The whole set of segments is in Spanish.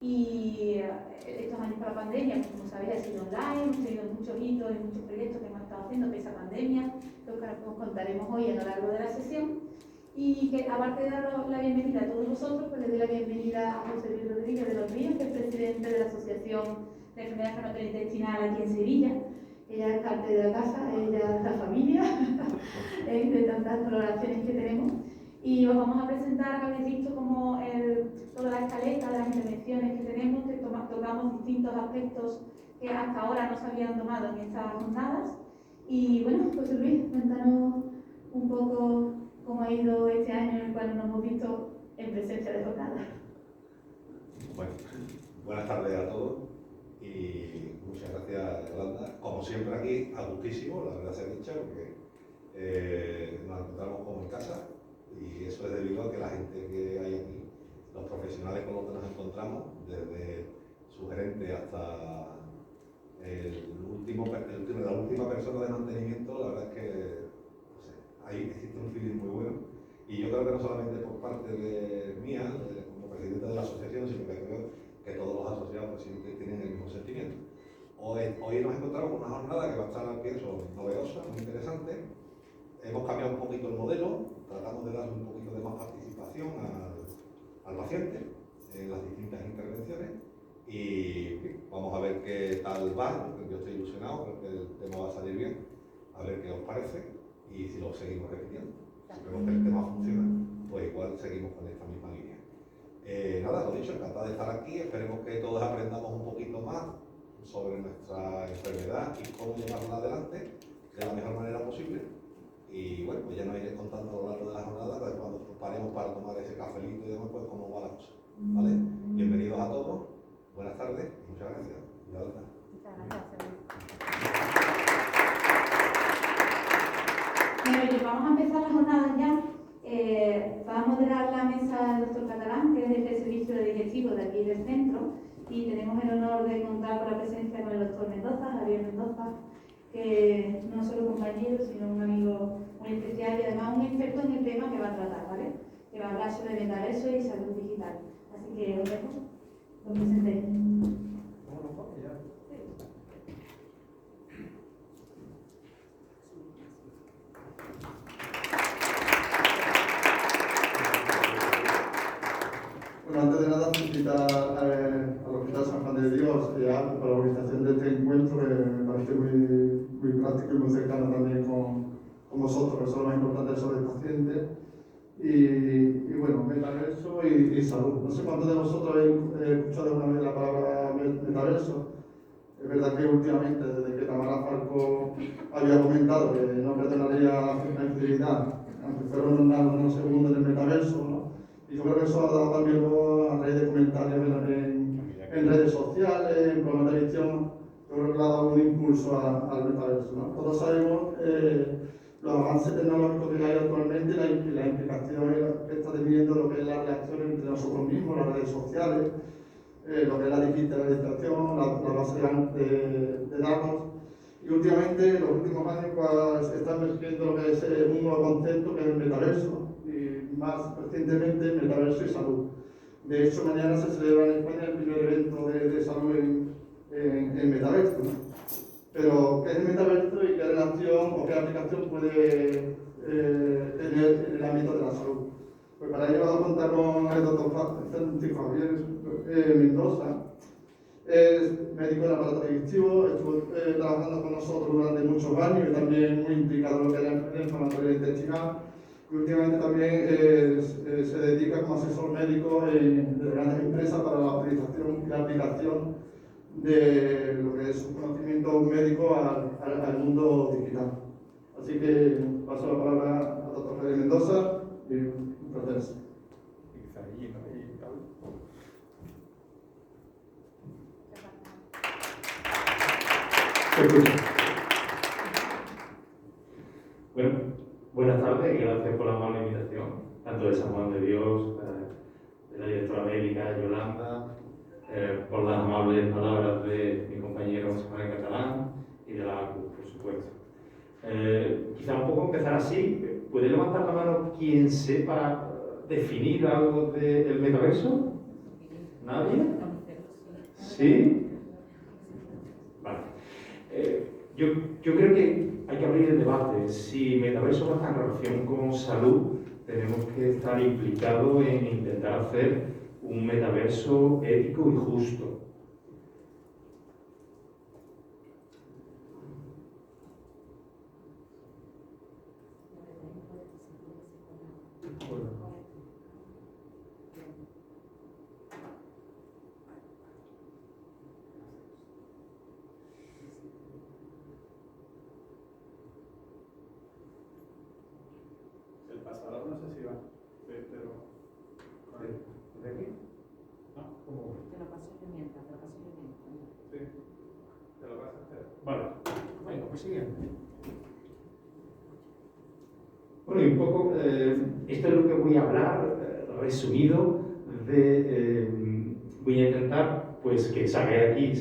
Y estos años para la pandemia, pues, como sabéis, ha sido online, hemos tenido muchos hitos y muchos proyectos que hemos estado haciendo pese a pandemia, los que os contaremos hoy a lo largo de la sesión. Y que aparte de dar la bienvenida a todos vosotros, pues le doy la bienvenida a José Luis Rodríguez de los Ríos, que es presidente de la Asociación de Enfermedad Genointestinal aquí en Sevilla. Ella es parte de la casa, ella es la familia, de tantas colaboraciones que tenemos. Y os vamos a presentar, habéis visto como toda la escaleta de las intervenciones que tenemos, que tocamos distintos aspectos que hasta ahora no se habían tomado en estas jornadas. Y bueno, José Luis, cuéntanos un poco cómo ha ido este año en el cual nos hemos visto en presencia de jornadas. Bueno, buenas tardes a todos y muchas gracias, Yolanda. Como siempre aquí, a gustísimo, la verdad se ha dicho, porque nos encontramos como en casa. Y eso es debido a que la gente que hay aquí, los profesionales con los que nos encontramos, desde su gerente hasta la última persona de mantenimiento, la verdad es que no sé, ahí existe un feeling muy bueno. Y yo creo que no solamente por parte de mía, como presidente de la asociación, sino que creo que todos los asociados pues, tienen el mismo sentimiento. Hoy nos encontramos con una jornada que va a estar, pienso, novedosa, muy interesante. Hemos cambiado un poquito el modelo, tratamos de darle un poquito de más participación al paciente en las distintas intervenciones y vamos a ver qué tal va. Yo estoy ilusionado, creo que el tema va a salir bien, a ver qué os parece y si lo seguimos repitiendo. Si vemos que el tema funciona, pues igual seguimos con esta misma línea. Nada, lo dicho, encantado de estar aquí, esperemos que todos aprendamos un poquito más sobre nuestra enfermedad y cómo llevarla adelante de la mejor manera posible. Y bueno, pues ya nos iré contando a lo largo de la jornada, pues cuando paremos para tomar ese cafelito y demás, pues cómo va la cosa. ¿Vale? Bienvenidos a todos, buenas tardes y muchas gracias. Muchas gracias. Bueno, vamos a empezar la jornada ya. Va a moderar la mesa el doctor Catalán, que es el jefe de servicio de digestivo de aquí del centro, y tenemos el honor de contar con la presencia con el doctor Mendoza, Javier Mendoza, que no solo compañero, sino un amigo muy especial y además un experto en el tema que va a tratar, ¿vale? Que va a hablar sobre metaverso y salud digital. Así que os dejo, lo presentéis. Bueno, antes de nada, felicitar al Hospital San Juan de Dios por la organización de este encuentro, que me parece muy práctico y muy cercano también con vosotros, que son lo más importante sobre el paciente. Y bueno, metaverso y salud. No sé cuántos de vosotros habéis escuchado alguna vez la palabra metaverso. Es verdad que últimamente, desde que Tamara Falco había comentado que no perdonaría la infidelidad, aunque fuera unos segundos en el metaverso, ¿no? Y yo creo que eso ha dado también a raíz de comentarios en redes sociales, en programas de televisión, yo creo que le ha dado un impulso al metaverso, ¿no? Todos sabemos los avances tecnológicos que hay actualmente y la implicación que está teniendo lo que es la relación entre nosotros mismos, las redes sociales, lo que es la digitalización, la base de datos. Y últimamente, en los últimos años, pues, está emergiendo lo que es un nuevo concepto que es el metaverso, y más recientemente el metaverso y salud. De hecho, mañana se celebra en España el primer evento de salud en metaverso, ¿no? Pero, ¿qué es el metaverso y qué relación o qué aplicación puede tener en el ámbito de la salud? Pues para ello vamos a contar con el doctor Javier Mendoza. Es médico en aparato digestivo, estuvo trabajando con nosotros durante muchos años y también muy implicado en lo que es la inflamación intestinal. Y últimamente también se dedica como asesor médico de grandes empresas para la utilización y la aplicación de lo que es su conocimiento médico al mundo digital. Así que paso la palabra al doctor Javier Mendoza y un placer. Bueno, buenas tardes y gracias por la amable invitación, tanto de San Juan de Dios, de la directora médica Yolanda, por las amables palabras de mi compañero José Manuel Catalán y de la ACU, por supuesto. Quizá un poco empezar así. ¿Puede levantar la mano quien sepa definir algo del metaverso? ¿Nadie? ¿Sí? Vale. Yo creo que hay que abrir el debate. Si metaverso va a estar en relación con salud, tenemos que estar implicados en intentar hacer un metaverso ético y justo. El pasador no sé si va, pero... ¿De aquí? ¿No? ¿Cómo? Te lo paso yo mientras, te lo paso yo mientras. Sí. ¿Te lo vas a hacer? Vale. Venga, pues siguiente. Bueno, y un poco, esto es lo que voy a hablar, resumido, voy a intentar pues, que salga aquí,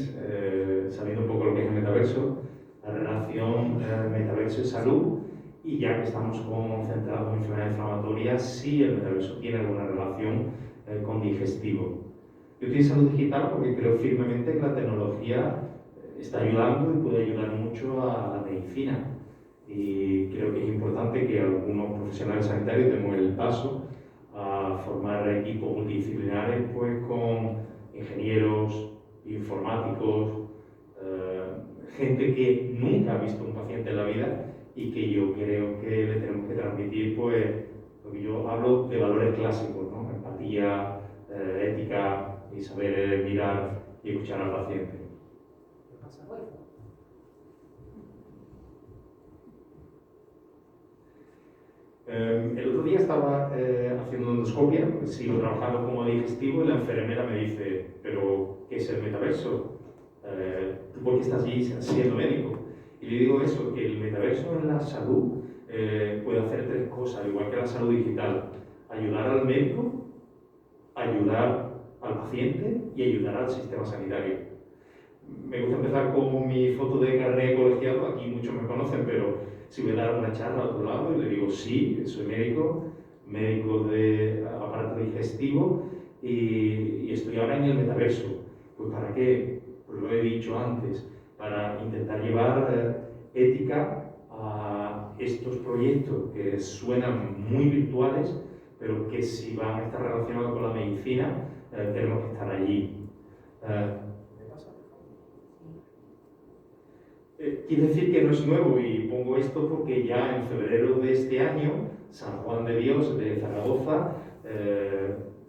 sabiendo un poco lo que es el metaverso, la relación metaverso y salud, y ya que estamos concentrados en enfermedades inflamatorias, si el metaverso tiene alguna relación con digestivo. Yo estoy en salud digital porque creo firmemente que la tecnología está ayudando y puede ayudar mucho a la medicina. Y creo que es importante que algunos profesionales sanitarios demos el paso a formar equipos multidisciplinares pues, con ingenieros, informáticos, gente que nunca ha visto un paciente en la vida y que yo creo que le tenemos que transmitir, pues, lo que yo hablo de valores clásicos, ¿no? Empatía, ética y saber mirar y escuchar al paciente. El otro día estaba haciendo endoscopia, sigo trabajando como digestivo y la enfermera me dice, pero ¿qué es el metaverso? ¿Tú por qué estás allí siendo médico? Y le digo eso, que el metaverso en la salud puede hacer tres cosas, igual que la salud digital. Ayudar al médico, ayudar al paciente y ayudar al sistema sanitario. Me gusta empezar con mi foto de carnet colegiado, aquí muchos me conocen, pero si voy a dar una charla a otro lado y le digo, sí, soy médico de aparato digestivo y estoy ahora en el metaverso. Pues ¿para qué? Pues lo he dicho antes, para intentar llevar ética a estos proyectos que suenan muy virtuales, pero que si van a estar relacionados con la medicina, tenemos que estar allí. Quiere decir que no es nuevo y pongo esto porque ya en febrero de este año San Juan de Dios de Zaragoza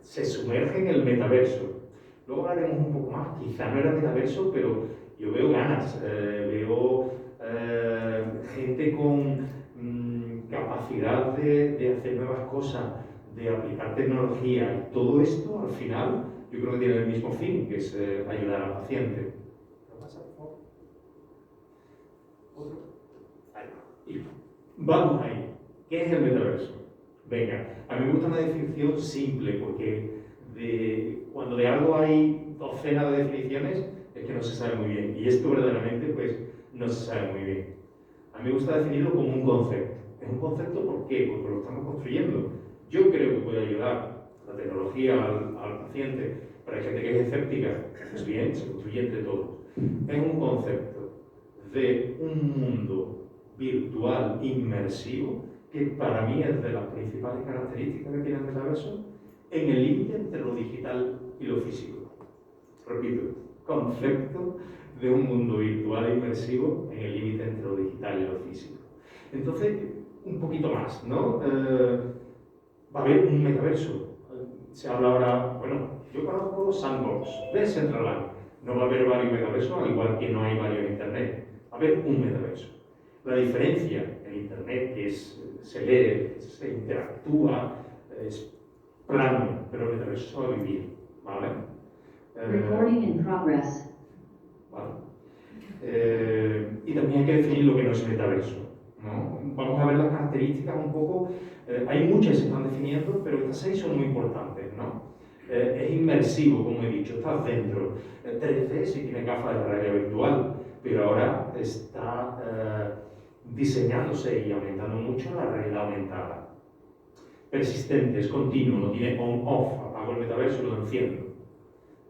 se sumerge en el metaverso. Luego hablaremos un poco más, quizá no era metaverso, pero yo veo ganas, veo gente con capacidad de hacer nuevas cosas, de aplicar tecnología y todo esto al final yo creo que tiene el mismo fin, que es ayudar al paciente. Y vamos ahí. ¿Qué es el metaverso? Venga, a mí me gusta una definición simple porque cuando de algo hay docenas de definiciones es que no se sabe muy bien. Y esto verdaderamente pues no se sabe muy bien. A mí me gusta definirlo como un concepto. ¿Es un concepto por qué? Porque lo estamos construyendo. Yo creo que puede ayudar la tecnología al paciente, pero hay gente que es escéptica. Pues bien, se construye entre todos. Es un concepto de un mundo virtual inmersivo que para mí es de las principales características que tiene el metaverso en el límite entre lo digital y lo físico. Repito, concepto de un mundo virtual inmersivo en el límite entre lo digital y lo físico. Entonces, un poquito más, ¿no? Va a haber un metaverso. Se habla ahora, bueno, yo conozco Sandbox, Decentraland. No va a haber varios metaversos, al igual que no hay varios en Internet. Va a haber un metaverso. La diferencia en Internet, que se lee, se interactúa, es plano, pero el metaverso se va a vivir, ¿vale? Recording in progress. ¿Vale? Y también hay que definir lo que no es metaverso, ¿no? Vamos a ver las características un poco. Hay muchas que se están definiendo, pero estas 6 son muy importantes, ¿no? Es inmersivo, como he dicho, estás dentro. 3D sí tiene gafas de realidad virtual, pero ahora está diseñándose y aumentando mucho la realidad aumentada. Persistente, es continuo, no tiene on-off, apago el metaverso y lo enciendo.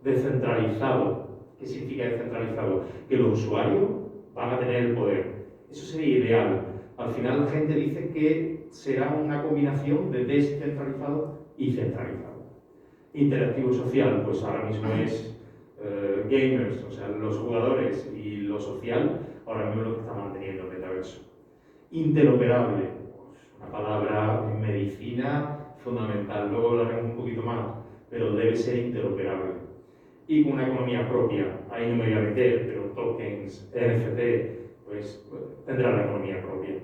Descentralizado, ¿Qué significa descentralizado? Que los usuarios van a tener el poder. Eso sería ideal. Al final la gente dice que será una combinación de descentralizado y centralizado. Interactivo social, pues ahora mismo es gamers, o sea, los jugadores, y lo social, ahora mismo es lo que está manteniendo el metaverso. Interoperable, pues una palabra en medicina fundamental, luego hablaremos un poquito más, pero debe ser interoperable. Y con una economía propia, ahí no me voy a meter, pero tokens, NFT, pues tendrá la economía propia.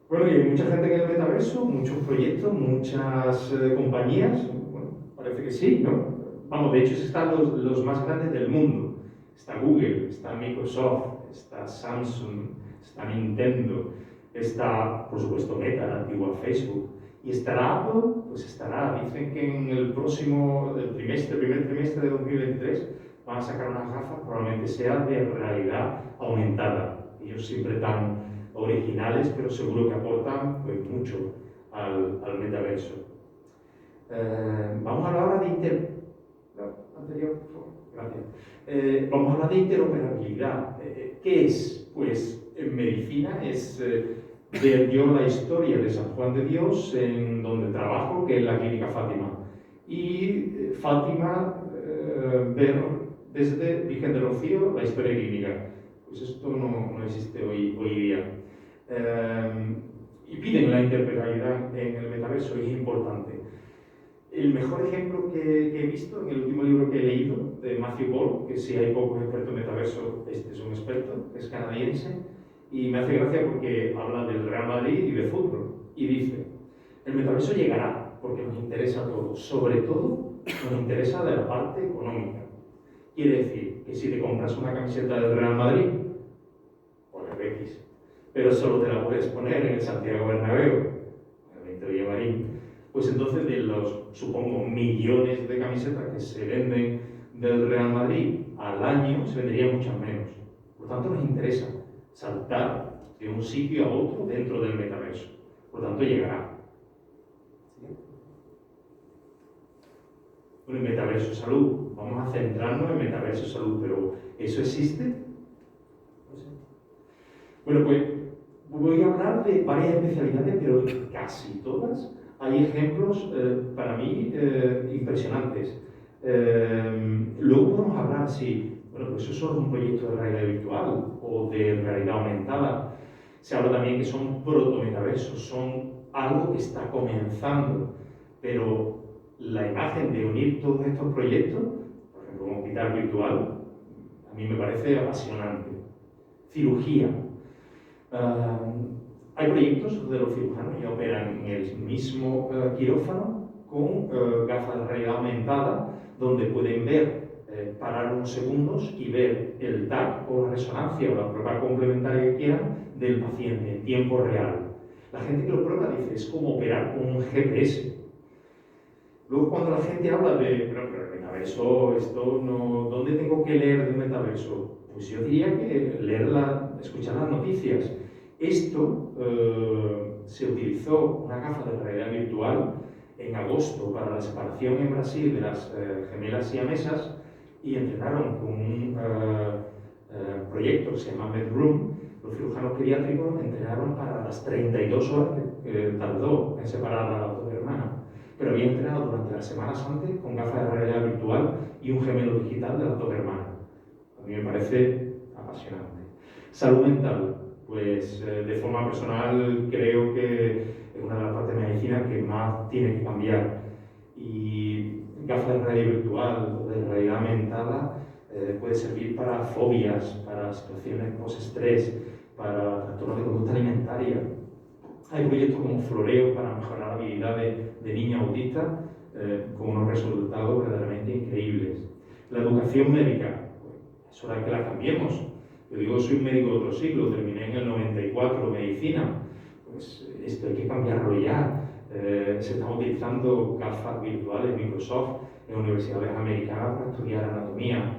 Bueno, y hay mucha gente en el metaverso, muchos proyectos, muchas compañías, bueno, parece que sí, ¿no? Vamos, de hecho están los más grandes del mundo. Está Google, está Microsoft, está Samsung, está Nintendo, está, por supuesto, Meta, la antigua Facebook. Y estará Apple, pues estará. Dicen que en el primer trimestre de 2023 van a sacar unas gafas, probablemente sea de realidad aumentada. Ellos siempre tan originales, pero seguro que aportan pues, mucho al metaverso. Vamos a hablar ahora de vamos a hablar de interoperabilidad. ¿Qué es? Pues en medicina es ver yo la historia de San Juan de Dios en donde trabajo, que es la Clínica Fátima. Y Fátima, ver desde Virgen de Rocío la historia clínica. Pues esto no existe hoy día. Y piden la interoperabilidad en el metaverso, y es importante. El mejor ejemplo que he visto en el último libro que he leído, de Matthew Ball, que si hay pocos expertos en metaverso, este es un experto, es canadiense, y me hace gracia porque habla del Real Madrid y de fútbol, y dice, el metaverso llegará porque nos interesa a todos, sobre todo nos interesa de la parte económica. Quiere decir que si te compras una camiseta del Real Madrid, pues el X, pero solo te la puedes poner en el Santiago Bernabéu, en el Benito Villamarín. Pues entonces de los, supongo, millones de camisetas que se venden del Real Madrid al año, se venderían muchas menos. Por tanto, nos interesa saltar de un sitio a otro dentro del metaverso. Por tanto, llegará. Bueno, el metaverso salud. Vamos a centrarnos en metaverso salud, pero ¿eso existe? No sé. Bueno, pues voy a hablar de varias especialidades, pero casi todas. Hay ejemplos para mí impresionantes. Luego podemos hablar si, bueno, pues eso es un proyecto de realidad virtual o de realidad aumentada. Se habla también que son protometaversos, son algo que está comenzando, pero la imagen de unir todos estos proyectos, por ejemplo, un hospital virtual, a mí me parece apasionante. Cirugía. Hay proyectos donde los cirujanos ya operan en el mismo quirófano con gafas de realidad aumentada, donde pueden ver, parar unos segundos y ver el TAC o la resonancia o la prueba complementaria que quieran del paciente en tiempo real. La gente que lo prueba dice, es como operar con un GPS. Luego cuando la gente habla de, pero el metaverso, esto no, ¿dónde tengo que leer del metaverso? Pues yo diría que escuchar las noticias. Esto se utilizó una gafa de realidad virtual en agosto para la separación en Brasil de las gemelas siamesas y entrenaron con un proyecto que se llama MedRoom. Los cirujanos pediátricos entrenaron para las 32 horas que tardó en separar a las dos hermanas, pero habían entrenado durante las semanas antes con gafas de realidad virtual y un gemelo digital de las dos hermanas. A mí me parece apasionante. Salud mental. Pues de forma personal creo que es una de las partes de medicina que más tiene que cambiar. Y gafas de realidad virtual o de realidad aumentada puede servir para fobias, para situaciones post-estrés, para trastornos de conducta alimentaria. Hay proyectos como Floreo para mejorar la habilidad de niños autistas con unos resultados verdaderamente increíbles. La educación médica, pues, es hora de que la cambiemos. Yo digo, soy un médico de otro siglo, terminé en el 94 medicina, pues esto hay que cambiarlo ya. Se están utilizando gafas virtuales Microsoft en universidades americanas para estudiar anatomía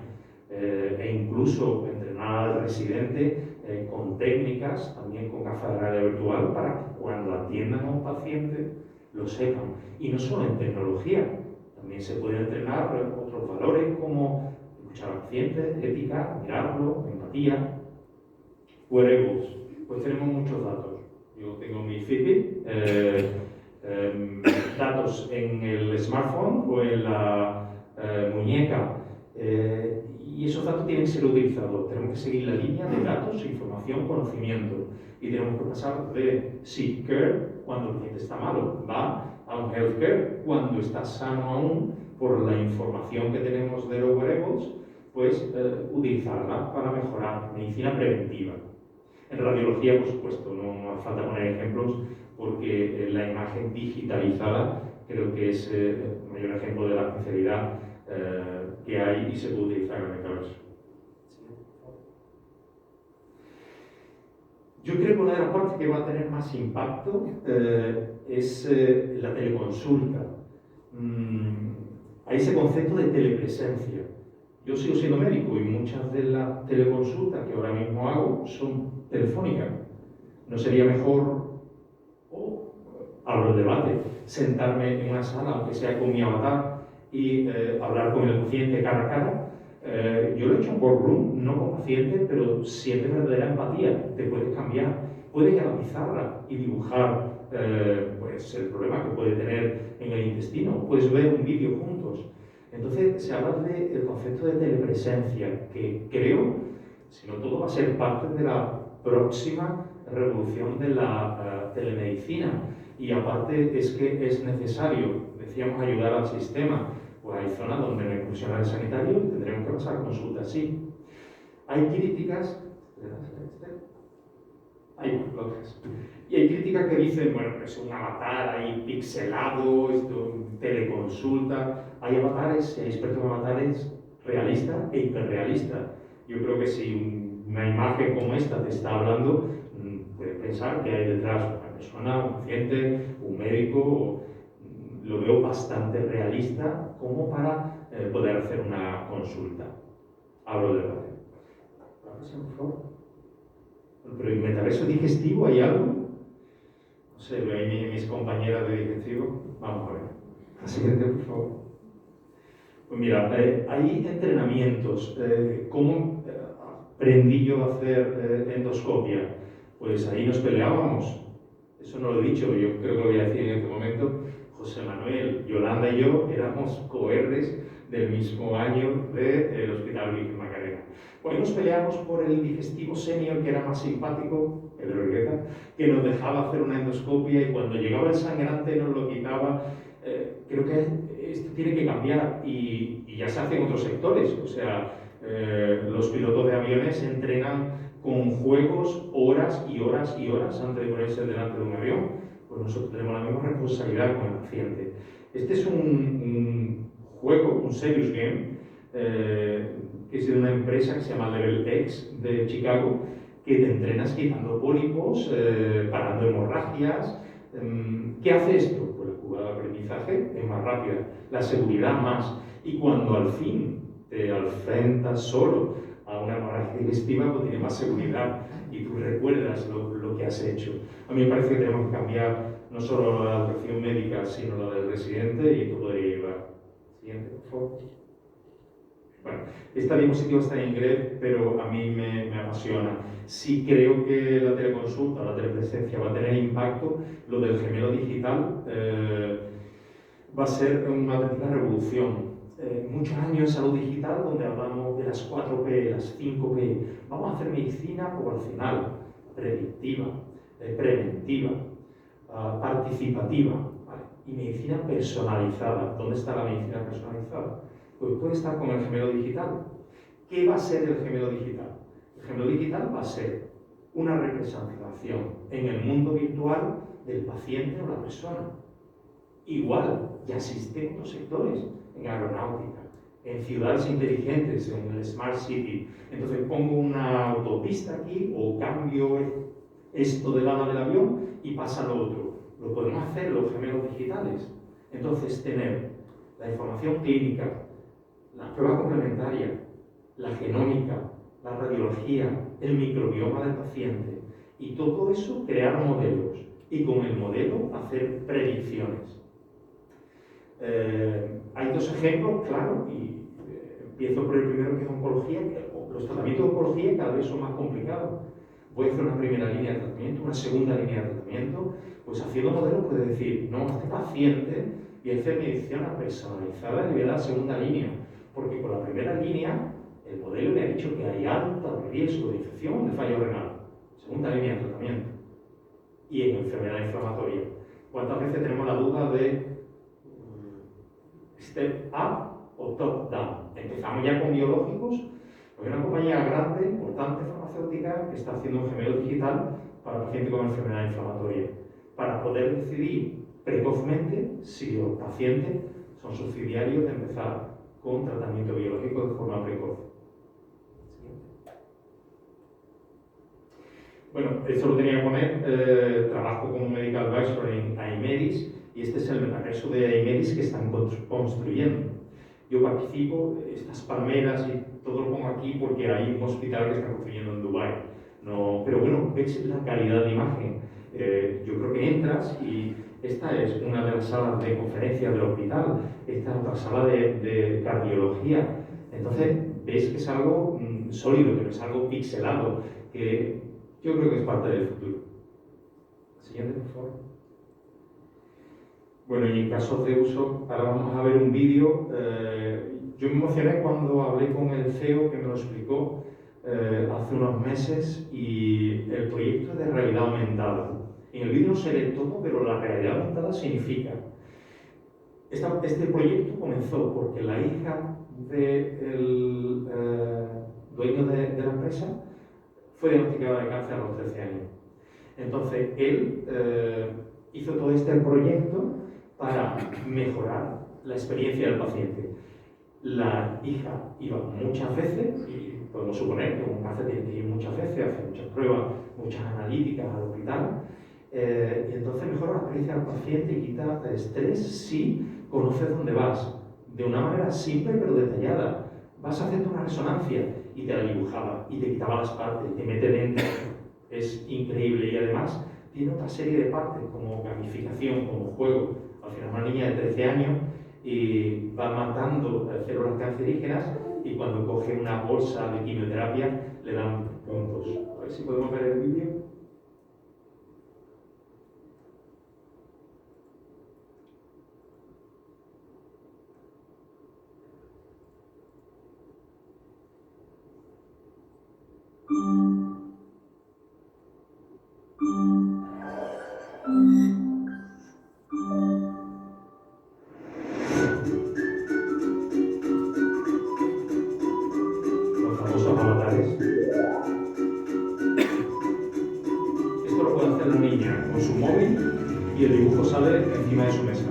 e incluso entrenar al residente con técnicas, también con gafas de realidad virtual, para que cuando atiendan a un paciente lo sepan. Y no solo en tecnología, también También se pueden entrenar otros valores como escuchar al paciente, ética, mirarlo, empatía. Wearables, pues tenemos muchos datos. Yo tengo mi Fitbit, datos en el smartphone o en la muñeca, y esos datos tienen que ser utilizados. Tenemos que seguir la línea de datos, información, conocimiento, y tenemos que pasar de sick care cuando el paciente está malo, va a un health care cuando está sano aún, por la información que tenemos de los wearables, pues utilizarla para mejorar medicina preventiva. En radiología, por supuesto, no hace falta poner ejemplos porque la imagen digitalizada creo que es el mayor ejemplo de la especialidad que hay y se puede utilizar en el metaverso. Yo creo que una de las partes que va a tener más impacto es la teleconsulta. Hay ese concepto de telepresencia. Yo sigo siendo médico y muchas de las teleconsultas que ahora mismo hago son telefónicas. ¿No sería mejor, abro el debate, sentarme en una sala, aunque sea con mi avatar, y hablar con el paciente cara a cara? Yo lo he hecho en workroom, no con pacientes, pero sientes verdadera empatía, te puedes cambiar, puedes ir a la pizarra y dibujar pues el problema que puede tener en el intestino, puedes ver un vídeo juntos. Entonces se habla del concepto de telepresencia, que creo, si no todo, va a ser parte de la próxima revolución de la telemedicina. Y aparte es que es necesario, decíamos, ayudar al sistema. Pues hay zonas donde no hay profesionales sanitarios y tendremos que pasar consulta así. Hay críticas, y hay críticas que dicen, bueno, es un avatar ahí pixelado, esto, teleconsulta. Hay avatares, hay expertos en avatares realistas e hiperrealistas. Yo creo que si una imagen como esta te está hablando, puedes pensar que hay detrás una persona, un paciente, un médico. Lo veo bastante realista como para poder hacer una consulta. Abro el debate. La próxima, por favor. Pero en metaverso digestivo hay algo. No sé, veo ahí mis compañeras de digestivo. Vamos a ver. La siguiente, por favor. Pues mira, hay entrenamientos. ¿Cómo aprendí yo a hacer endoscopia? Pues ahí nos peleábamos. Eso no lo he dicho, yo creo que lo voy a decir en este momento. José Manuel, Yolanda y yo éramos coerres del mismo año del Hospital Virgen Macarena. Pues nos peleamos por el digestivo senior, que era más simpático, Pedro Rigueta, que nos dejaba hacer una endoscopia y cuando llegaba el sangrante nos lo quitaba. Creo que esto tiene que cambiar y ya se hace en otros sectores. O sea, los pilotos de aviones entrenan con juegos horas y horas y horas antes de ponerse delante de un avión. Pues nosotros tenemos la misma responsabilidad con el paciente. Este es un juego, un serious game, que es de una empresa que se llama Level X de Chicago, que te entrenas quitando pólipos, parando hemorragias. ¿Qué hace esto? Pues la curva de aprendizaje es más rápida, la seguridad más. Y cuando al fin te enfrentas solo a una hemorragia digestiva, pues tiene más seguridad y tú recuerdas lo que has hecho. A mí me parece que tenemos que cambiar no solo la educación médica, sino la del residente, y esto podría llevar. Siguiente, por favor. Bueno, esta diapositiva está en inglés, pero a mí me apasiona. Sí creo que la teleconsulta, la telepresencia va a tener impacto. Lo del gemelo digital va a ser una auténtica revolución. Muchos años en salud digital donde hablamos de las 4P, las 5P. Vamos a hacer medicina poblacional, predictiva, preventiva, participativa, ¿vale? Y medicina personalizada. ¿Dónde está la medicina personalizada? Pues puede estar con el gemelo digital. ¿Qué va a ser el gemelo digital? El gemelo digital va a ser una representación en el mundo virtual del paciente o la persona. Igual, ya existen otros sectores, en aeronáutica, en ciudades inteligentes, en el Smart City. Entonces pongo una autopista aquí o cambio esto del ala del avión y pasa lo otro. Lo podemos hacer los gemelos digitales. Entonces tener la información clínica, la prueba complementaria, la genómica, la radiología, el microbioma del paciente y todo eso crear modelos y con el modelo hacer predicciones. Hay dos ejemplos, claro, y empiezo por el primero, que es oncología. Los tratamientos de oncología cada vez son más complicados. Voy a hacer una primera línea de tratamiento, una segunda línea de tratamiento. Pues haciendo modelos puede decir, no, a este paciente y hacer medicina personalizada le voy a dar segunda línea, porque con la primera línea el modelo le ha dicho que hay alto riesgo de infección, de fallo renal. Segunda línea de tratamiento. Y en enfermedad inflamatoria. ¿Cuántas veces tenemos la duda de step up o top down? Empezamos ya con biológicos. Hay una compañía grande, importante, farmacéutica, que está haciendo un gemelo digital para pacientes con enfermedad inflamatoria, para poder decidir precozmente si los pacientes son subsidiarios de empezar con tratamiento biológico de forma precoz. Bueno, esto lo tenía que poner, trabajo como Medical Advisor en AIMEDIS, y este es el metaverso de AIMEDIS que están construyendo. Yo participo, estas palmeras y todo lo pongo aquí porque hay un hospital que está construyendo en Dubái. No, pero bueno, ves la calidad de imagen. Yo creo que entras y esta es una de las salas de conferencias del hospital, esta es otra sala de cardiología. Entonces, ves que es algo sólido, que no es algo pixelado, que yo creo que es parte del futuro. Siguiente, por favor. Bueno, y en casos de uso, ahora vamos a ver un vídeo. Yo me emocioné cuando hablé con el CEO, que me lo explicó hace unos meses, y el proyecto de realidad aumentada. En el vídeo no se ve todo, pero la realidad aumentada significa... Este proyecto comenzó porque la hija del dueño de la empresa fue diagnosticada de cáncer a los 13 años. Entonces, él hizo todo este proyecto para mejorar la experiencia del paciente. La hija iba muchas veces, y podemos suponer que un cáncer tiene que ir muchas veces, hacer muchas pruebas, muchas analíticas al hospital, y entonces mejora la experiencia del paciente y quita el estrés si conoces dónde vas, de una manera simple pero detallada. Vas a hacerte una resonancia y te la dibujaba, y te quitaba las partes, te mete dentro. Es increíble, y además tiene otra serie de partes como gamificación, como juego. Al final una niña de 13 años y va matando células cancerígenas, y cuando coge una bolsa de quimioterapia le dan puntos. A ver si podemos ver el vídeo. Los famosos avatares. Esto lo puede hacer la niña con su móvil y el dibujo sale encima de su mesa.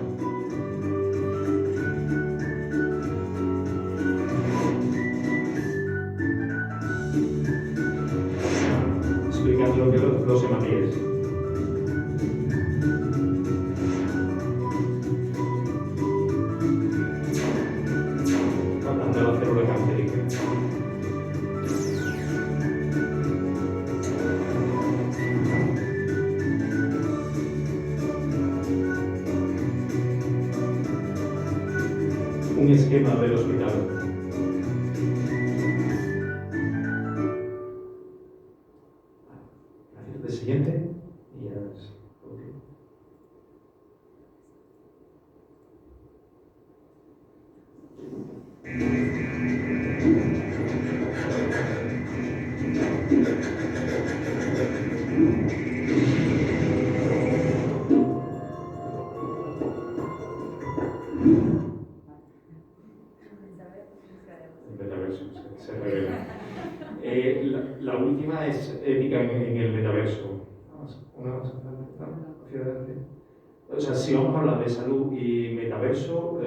Explicando lo que los hematíes. Matando la célula cancerígena. Un esquema del hospital. Gracias. El siguiente. Y ya es. Okay. El metaverso se revela. La última es ética en el metaverso. O sea, si vamos a hablar de salud y metaverso,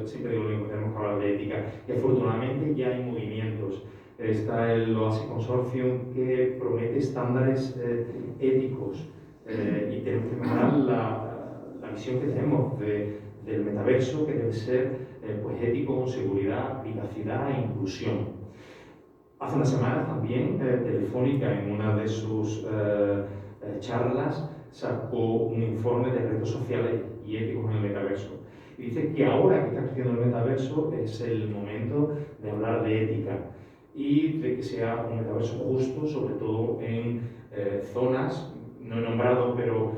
siempre digo lo mismo, tenemos que hablar de ética. Y afortunadamente ya hay movimientos. Está el OASI Consortium, que promete estándares éticos, y tenemos que mejorar la visión que tenemos del metaverso, que debe ser pues ético, con seguridad, privacidad e inclusión. Hace unas semanas también Telefónica, en una de sus charlas, sacó un informe de retos sociales y éticos en el metaverso. y dice que ahora que está creciendo el metaverso es el momento de hablar de ética y de que sea un metaverso justo, sobre todo en zonas, no he nombrado, pero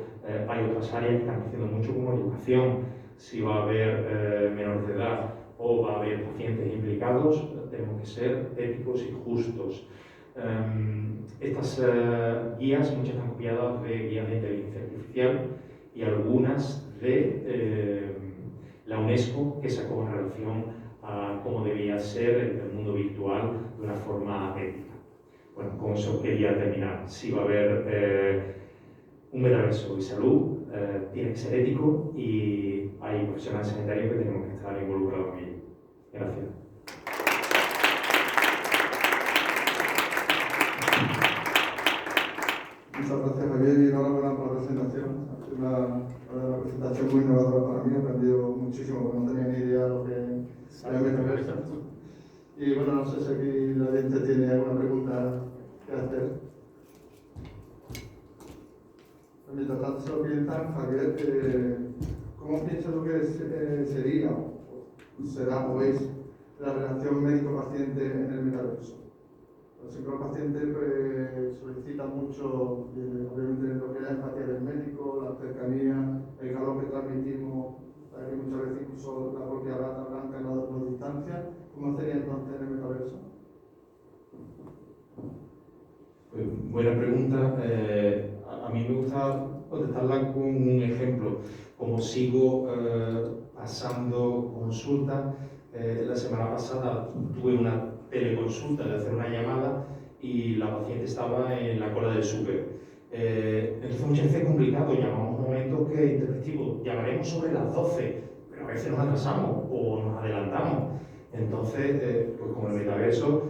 hay otras áreas que están creciendo mucho como educación. Si va a haber menores de edad o va a haber pacientes implicados, tenemos que ser éticos y justos. Estas guías, muchas están copiadas de guías de inteligencia artificial y algunas de la UNESCO, que sacó en relación a cómo debía ser el mundo virtual de una forma ética. Bueno, con eso quería terminar. Si va a haber un metaverso de salud, tiene que ser ético y hay profesionales sanitarios que tenemos que estar involucrados en ello. Gracias. Muchas gracias, Javier, y enhorabuena por la presentación. Es una presentación muy innovadora para mí, he aprendido muchísimo, porque no tenía ni idea de lo que era el metaverso. Y bueno, no sé si aquí la gente tiene alguna pregunta que hacer. Mientras tanto se lo piensan, Javier, ¿cómo piensas lo que sería, o será o es, la relación médico-paciente en el metaverso? Siempre los pacientes solicitan mucho, obviamente, lo que es la empatía del médico, la cercanía, el calor que transmitimos, que muchas veces incluso la propia bata blanca nos distancia. ¿Cómo sería entonces en el metaverso? Pues, buena pregunta. A mí me gusta contestarla con un ejemplo. Como sigo pasando consulta, la semana pasada tuve una teleconsulta de hacer una llamada y la paciente estaba en la cola del súper. Entonces muchas veces es complicado, llamamos momentos que intempestivos, llamaremos sobre las 12, pero a veces nos atrasamos o nos adelantamos. Entonces, pues como el metaverso,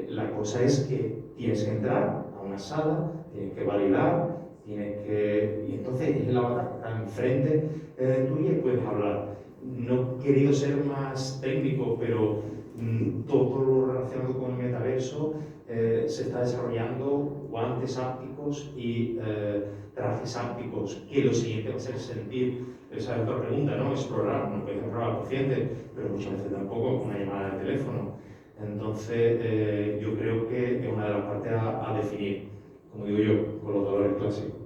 la cosa es que tienes que entrar a una sala, tienes que validar, y entonces es la avatar que está enfrente tuya y puedes hablar. No he querido ser más técnico, pero todo lo relacionado con el metaverso se está desarrollando guantes ápticos y trajes ápticos, que lo siguiente va a ser sentir. Esa es otra pregunta, ¿no? Explorar, no puedes explorar al paciente, pero muchas veces tampoco con una llamada de teléfono. Entonces, yo creo que es una de las partes a definir, como digo yo, con los dolores clásicos.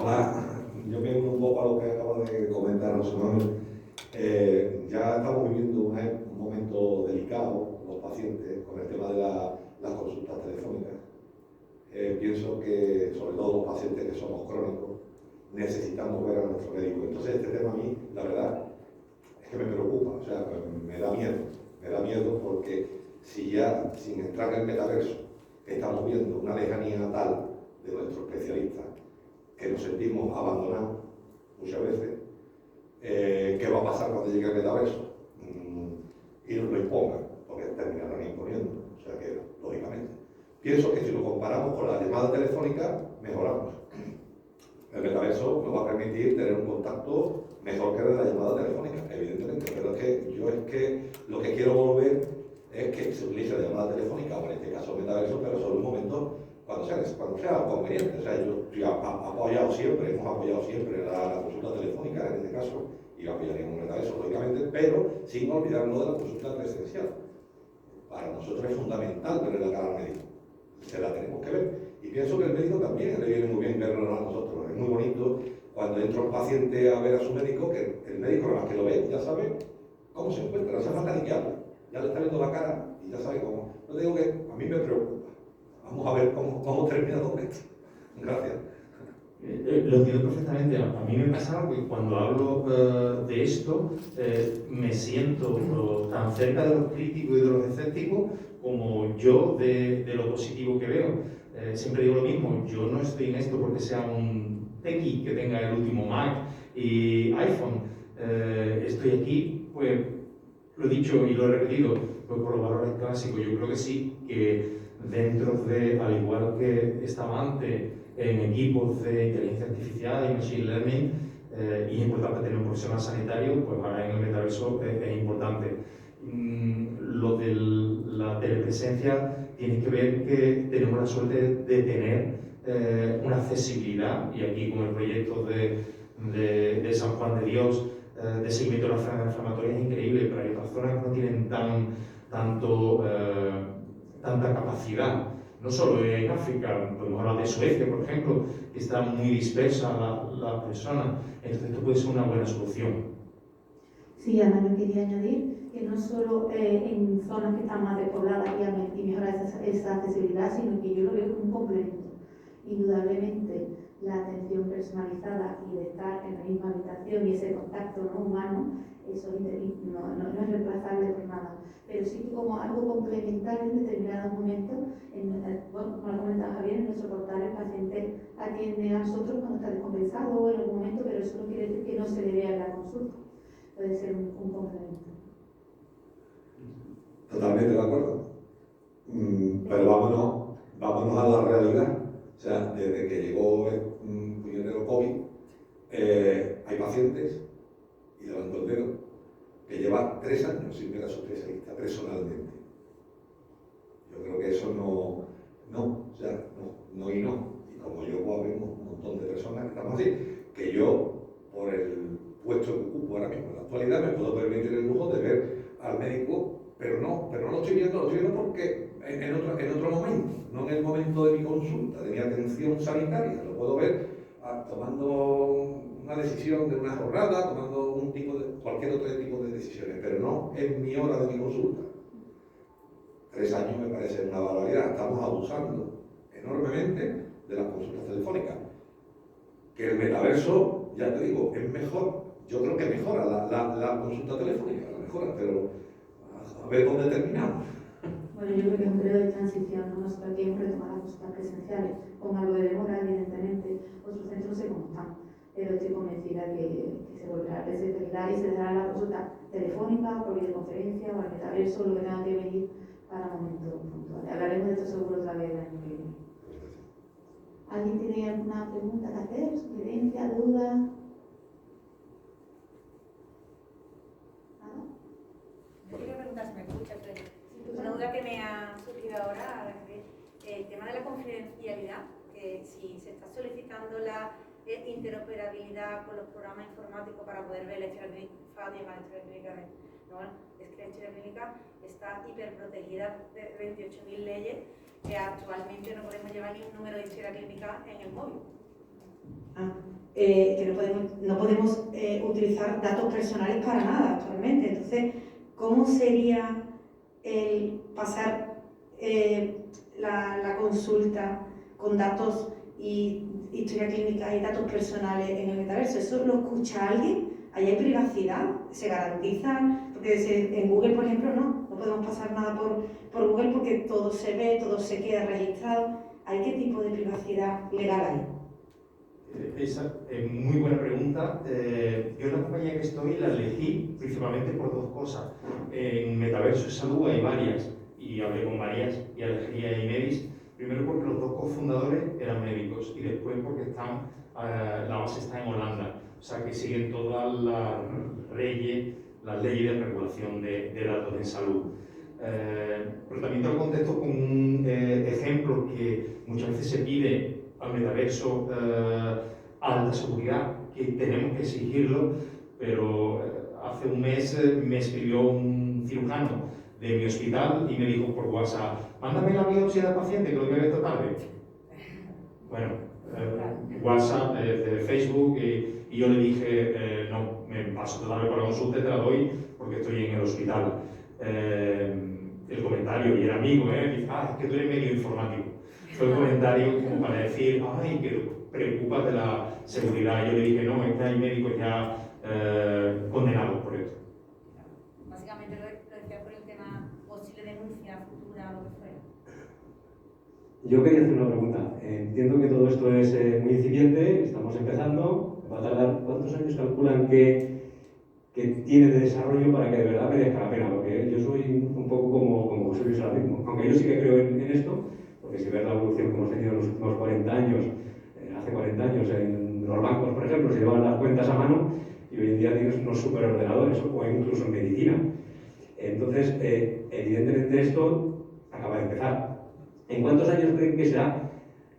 Hola, yo me uno un poco a lo que acaba de comentar José Manuel. Ya estamos viviendo un momento delicado, los pacientes, con el tema de las consultas telefónicas. Pienso que, sobre todo los pacientes que somos crónicos, necesitamos ver a nuestro médico. Entonces, este tema a mí, la verdad, es que me preocupa, o sea, me da miedo porque si ya, sin entrar en el metaverso, estamos viendo una lejanía tal de nuestro especialista, que nos sentimos abandonados muchas veces, ¿qué va a pasar cuando llegue el metaverso? Y nos lo impongan, porque terminarán imponiendo, o sea que, lógicamente. Pienso que si lo comparamos con la llamada telefónica, mejoramos. El metaverso nos va a permitir tener un contacto mejor que de la llamada telefónica, evidentemente, pero es que lo que quiero volver es que se utilice la llamada telefónica, o en este caso el metaverso, pero solo en un momento cuando sea conveniente. O sea, yo estoy apoyado siempre, hemos apoyado siempre la consulta telefónica en este caso, y apoyaríamos el metaverso, lógicamente, pero sin olvidarnos de la consulta presencial. Para nosotros es fundamental verle la cara al médico, se la tenemos que ver. Y pienso que el médico también le viene muy bien verlo a nosotros. Es muy bonito cuando entra un paciente a ver a su médico, que el médico, nada más que lo ve, ya sabe cómo se encuentra, no hace falta ni que hable. Ya le está viendo la cara y ya sabe cómo. No digo que a mí me preocupa. Vamos a ver cómo termina todo esto. Gracias. Lo entiendo perfectamente. A mí me pasa algo que cuando hablo de esto me siento tan cerca de los críticos y de los escépticos como yo de lo positivo que veo. Siempre digo lo mismo, yo no estoy en esto porque sea un techie que tenga el último Mac y iPhone. Estoy aquí, pues lo he dicho y lo he repetido, pues por los valores clásicos. Yo creo que sí, que dentro de, al igual que estaba antes, en equipos de inteligencia artificial y machine learning, y es importante tener un profesional sanitario, pues ahora en el metaverso es importante. Lo de la telepresencia tiene que ver que tenemos la suerte de tener una accesibilidad, y aquí con el proyecto de San Juan de Dios, de seguimiento de las enfermedades inflamatorias, es increíble, pero hay otras zonas que no tienen tanta capacidad. No solo en África, podemos hablar de Suecia, por ejemplo, que está muy dispersa la persona. Entonces esto puede ser una buena solución. Sí, además yo quería añadir que no solo en zonas que están más despobladas y mejorar esa accesibilidad, sino que yo lo veo como un complemento. Indudablemente, la atención personalizada y de estar en la misma habitación y ese contacto no humano, eso no es reemplazable por nada. Pero sí que como algo complementario en determinados momentos, bueno, como lo comentaba Javier, en nuestro portal el paciente atiende a nosotros cuando está descompensado o en algún momento, pero eso no quiere decir que no se le vea en la consulta. Puede ser un complemento. Totalmente de acuerdo. Pero vámonos a la realidad. O sea, desde que llegó el puñetero COVID, hay pacientes, y levanto el dedo, que llevan 3 años sin ver a su especialista personalmente. Yo creo que eso no. Y como yo, pues, vemos un montón de personas que estamos así, que yo, por el puesto que ocupo ahora mismo en la actualidad, me puedo permitir el lujo de ver al médico, pero no lo estoy viendo porque en otro momento, no en el momento de mi consulta, de mi atención sanitaria. Lo puedo ver tomando una decisión de una jornada, tomando cualquier otro tipo de decisiones, pero no en mi hora de mi consulta. 3 años me parece una barbaridad. Estamos abusando enormemente de las consultas telefónicas. Que el metaverso, ya te digo, es mejor. Yo creo que mejora la consulta telefónica, la mejora, pero a ver dónde terminamos. Bueno, yo creo que es un periodo de transición, ¿no? Nosotros aquí hemos retomado las consultas presenciales, con algo de demora, evidentemente. Otros centros no sé cómo están, pero estoy convencida que se volverá a desacelerar y se dará la consulta telefónica, por videoconferencia o al metaverso, lo que tenga que venir para momentos puntuales. Hablaremos de esto seguro otra vez el año que viene. ¿Alguien tiene alguna pregunta que hacer? ¿Sugerencia, duda? Yo quería preguntar si me escuchas, una duda que me ha surgido ahora, el tema de la confidencialidad, que si se está solicitando la interoperabilidad con los programas informáticos para poder ver la historia clínica, es que la historia clínica está hiperprotegida de 28.000 leyes, que actualmente no podemos llevar ni un número de historia clínica en el móvil. Que no podemos utilizar datos personales para nada actualmente. Entonces, ¿cómo sería el pasar la consulta con datos y historia clínica y datos personales en el metaverso? ¿Eso lo escucha alguien? ¿Ahí hay privacidad? ¿Se garantiza? Porque en Google, por ejemplo, no podemos pasar nada por Google porque todo se ve, todo se queda registrado. ¿Hay qué tipo de privacidad legal hay? Esa es muy buena pregunta. Yo en la compañía que estoy la elegí principalmente por 2 cosas. En Metaverso y Salud hay varias, y hablé con varias, y elegí a Imedis, primero porque los 2 cofundadores eran médicos, y después porque la base está en Holanda, o sea que siguen todas las leyes de regulación de datos en salud. Pero también te lo contesto con un ejemplo que muchas veces se pide al metaverso, alta seguridad, que tenemos que exigirlo, pero hace un mes me escribió un cirujano de mi hospital y me dijo por WhatsApp: mándame la biopsia del paciente que lo voy a ver esta tarde. Bueno, WhatsApp, de Facebook, y yo le dije no, me paso totalmente por la consulta y te la doy porque estoy en el hospital. El comentario, y era amigo, dice: es que tú eres medio informático. Fue un comentario como para decir: ay, que preocupas de la seguridad. Yo le dije: no, es que hay médicos ya condenados por esto. Básicamente lo decía por el tema posible denuncia futura o lo que fuera. Yo quería hacer una pregunta. Entiendo que todo esto es muy incipiente, estamos empezando. Va a tardar, ¿cuántos años calculan que tiene de desarrollo para que de verdad merezca la pena? Porque yo soy un poco como José Luis ahora mismo, aunque yo sí que creo en esto, porque si ves la evolución que hemos tenido en los últimos 40 años, hace 40 años en los bancos, por ejemplo, se llevaban las cuentas a mano y hoy en día tienes unos superordenadores o incluso en medicina. Entonces, evidentemente esto acaba de empezar. ¿En cuántos años creen que será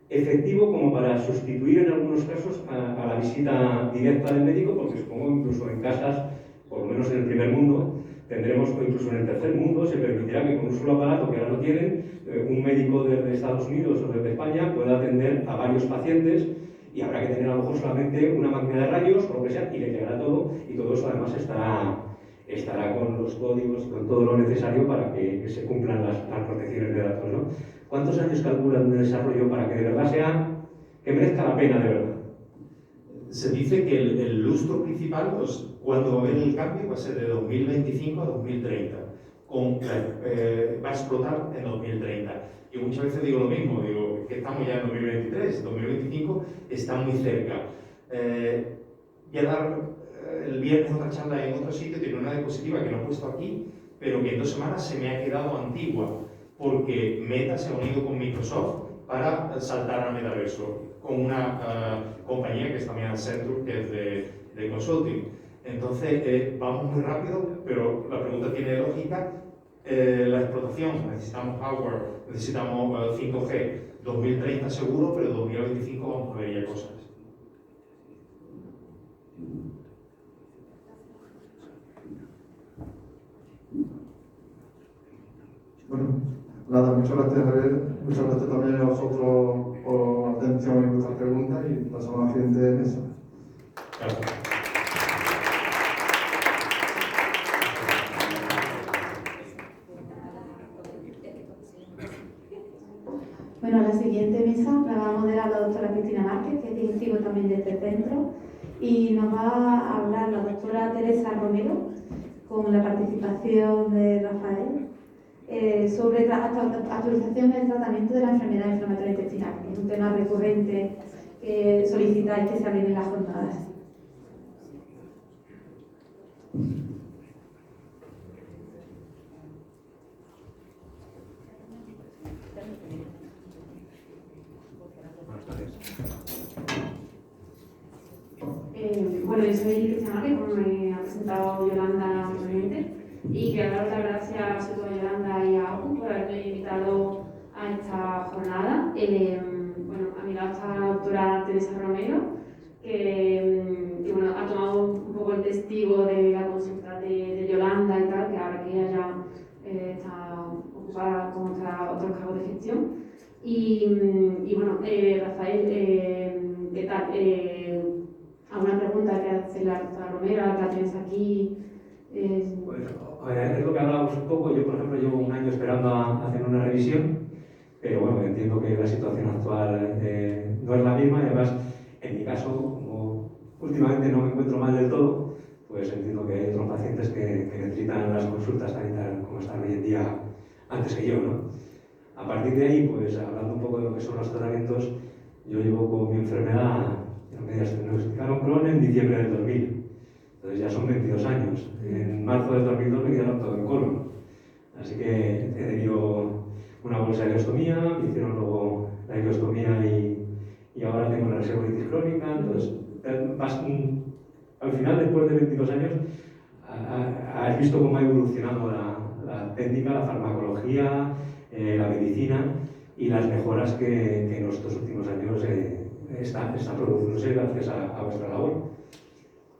efectivo como para sustituir en algunos casos a la visita directa del médico? Porque supongo incluso en casas, por lo menos en el primer mundo, tendremos, o incluso en el tercer mundo, se permitirá que con un solo aparato que ahora no tienen, un médico desde Estados Unidos o desde España pueda atender a varios pacientes, y habrá que tener a lo mejor solamente una máquina de rayos o lo que sea, y le llegará todo, y todo eso además estará con los códigos y con todo lo necesario para que se cumplan las protecciones de datos, ¿no? ¿Cuántos años calculan de desarrollo para que de verdad que merezca la pena de verdad? Se dice que el lustro principal, pues, cuando va a haber el cambio, va a ser de 2025 a 2030. Va a explotar en 2030. Y muchas veces digo lo mismo, digo que estamos ya en 2023, 2025 está muy cerca. Voy a dar el viernes otra charla en otro sitio, tiene una diapositiva que no he puesto aquí, pero que en 2 semanas se me ha quedado antigua, porque Meta se ha unido con Microsoft para saltar al metaverso, con una compañía que es también Accenture, que es de consulting. Entonces, vamos muy rápido, pero la pregunta tiene lógica. La explotación, necesitamos hardware, necesitamos 5G, 2030 seguro, pero 2025 vamos a ver ya cosas. Bueno, nada, muchas gracias, Javier. Muchas gracias también a vosotros por la atención y vuestras preguntas, y pasamos a la siguiente mesa. Gracias. Bueno, la siguiente mesa la va a moderar la doctora Cristina Márquez, que es directivo también de este centro, y nos va a hablar la doctora Teresa Romero, con la participación de Rafael, sobre actualización del tratamiento de la enfermedad inflamatoria intestinal, que es un tema recurrente que solicitáis que se abren en las jornadas. Bueno, yo soy Cristina Márquez, como me ha presentado Yolanda anteriormente, y quiero dar las gracias sobre todo a Yolanda y a AUPU por haberme invitado a esta jornada. Bueno, a mi lado está la doctora Teresa Romero, que bueno, ha tomado un poco el testigo de la consulta de Yolanda y tal, que ahora que ella ya está ocupada con otros cargos de gestión. Y bueno, Rafael, ¿qué tal? ¿Alguna pregunta que hacerle a la doctora Romero, que la tienes aquí? Bueno, es lo que hablábamos un poco. Yo, por ejemplo, llevo 1 año esperando a hacer una revisión, pero bueno, entiendo que la situación actual no es la misma, y además, en mi caso, como últimamente no me encuentro mal del todo, pues entiendo que hay otros pacientes que necesitan las consultas sanitarias como están hoy en día antes que yo, ¿no? A partir de ahí, pues hablando un poco de lo que son los tratamientos, yo llevo con mi enfermedad, me diagnosticaron Crohn en diciembre del 2000, entonces ya son 22 años. En marzo del 2002 me quedaron todo en colon, así que he tenido una bolsa de ileostomía, me hicieron luego la ileostomía y ahora tengo una reservolitis crónica. Entonces, al final, después de 22 años, has visto cómo ha evolucionado la técnica, la farmacología, la medicina y las mejoras que en estos últimos años está produciéndose gracias a vuestra labor.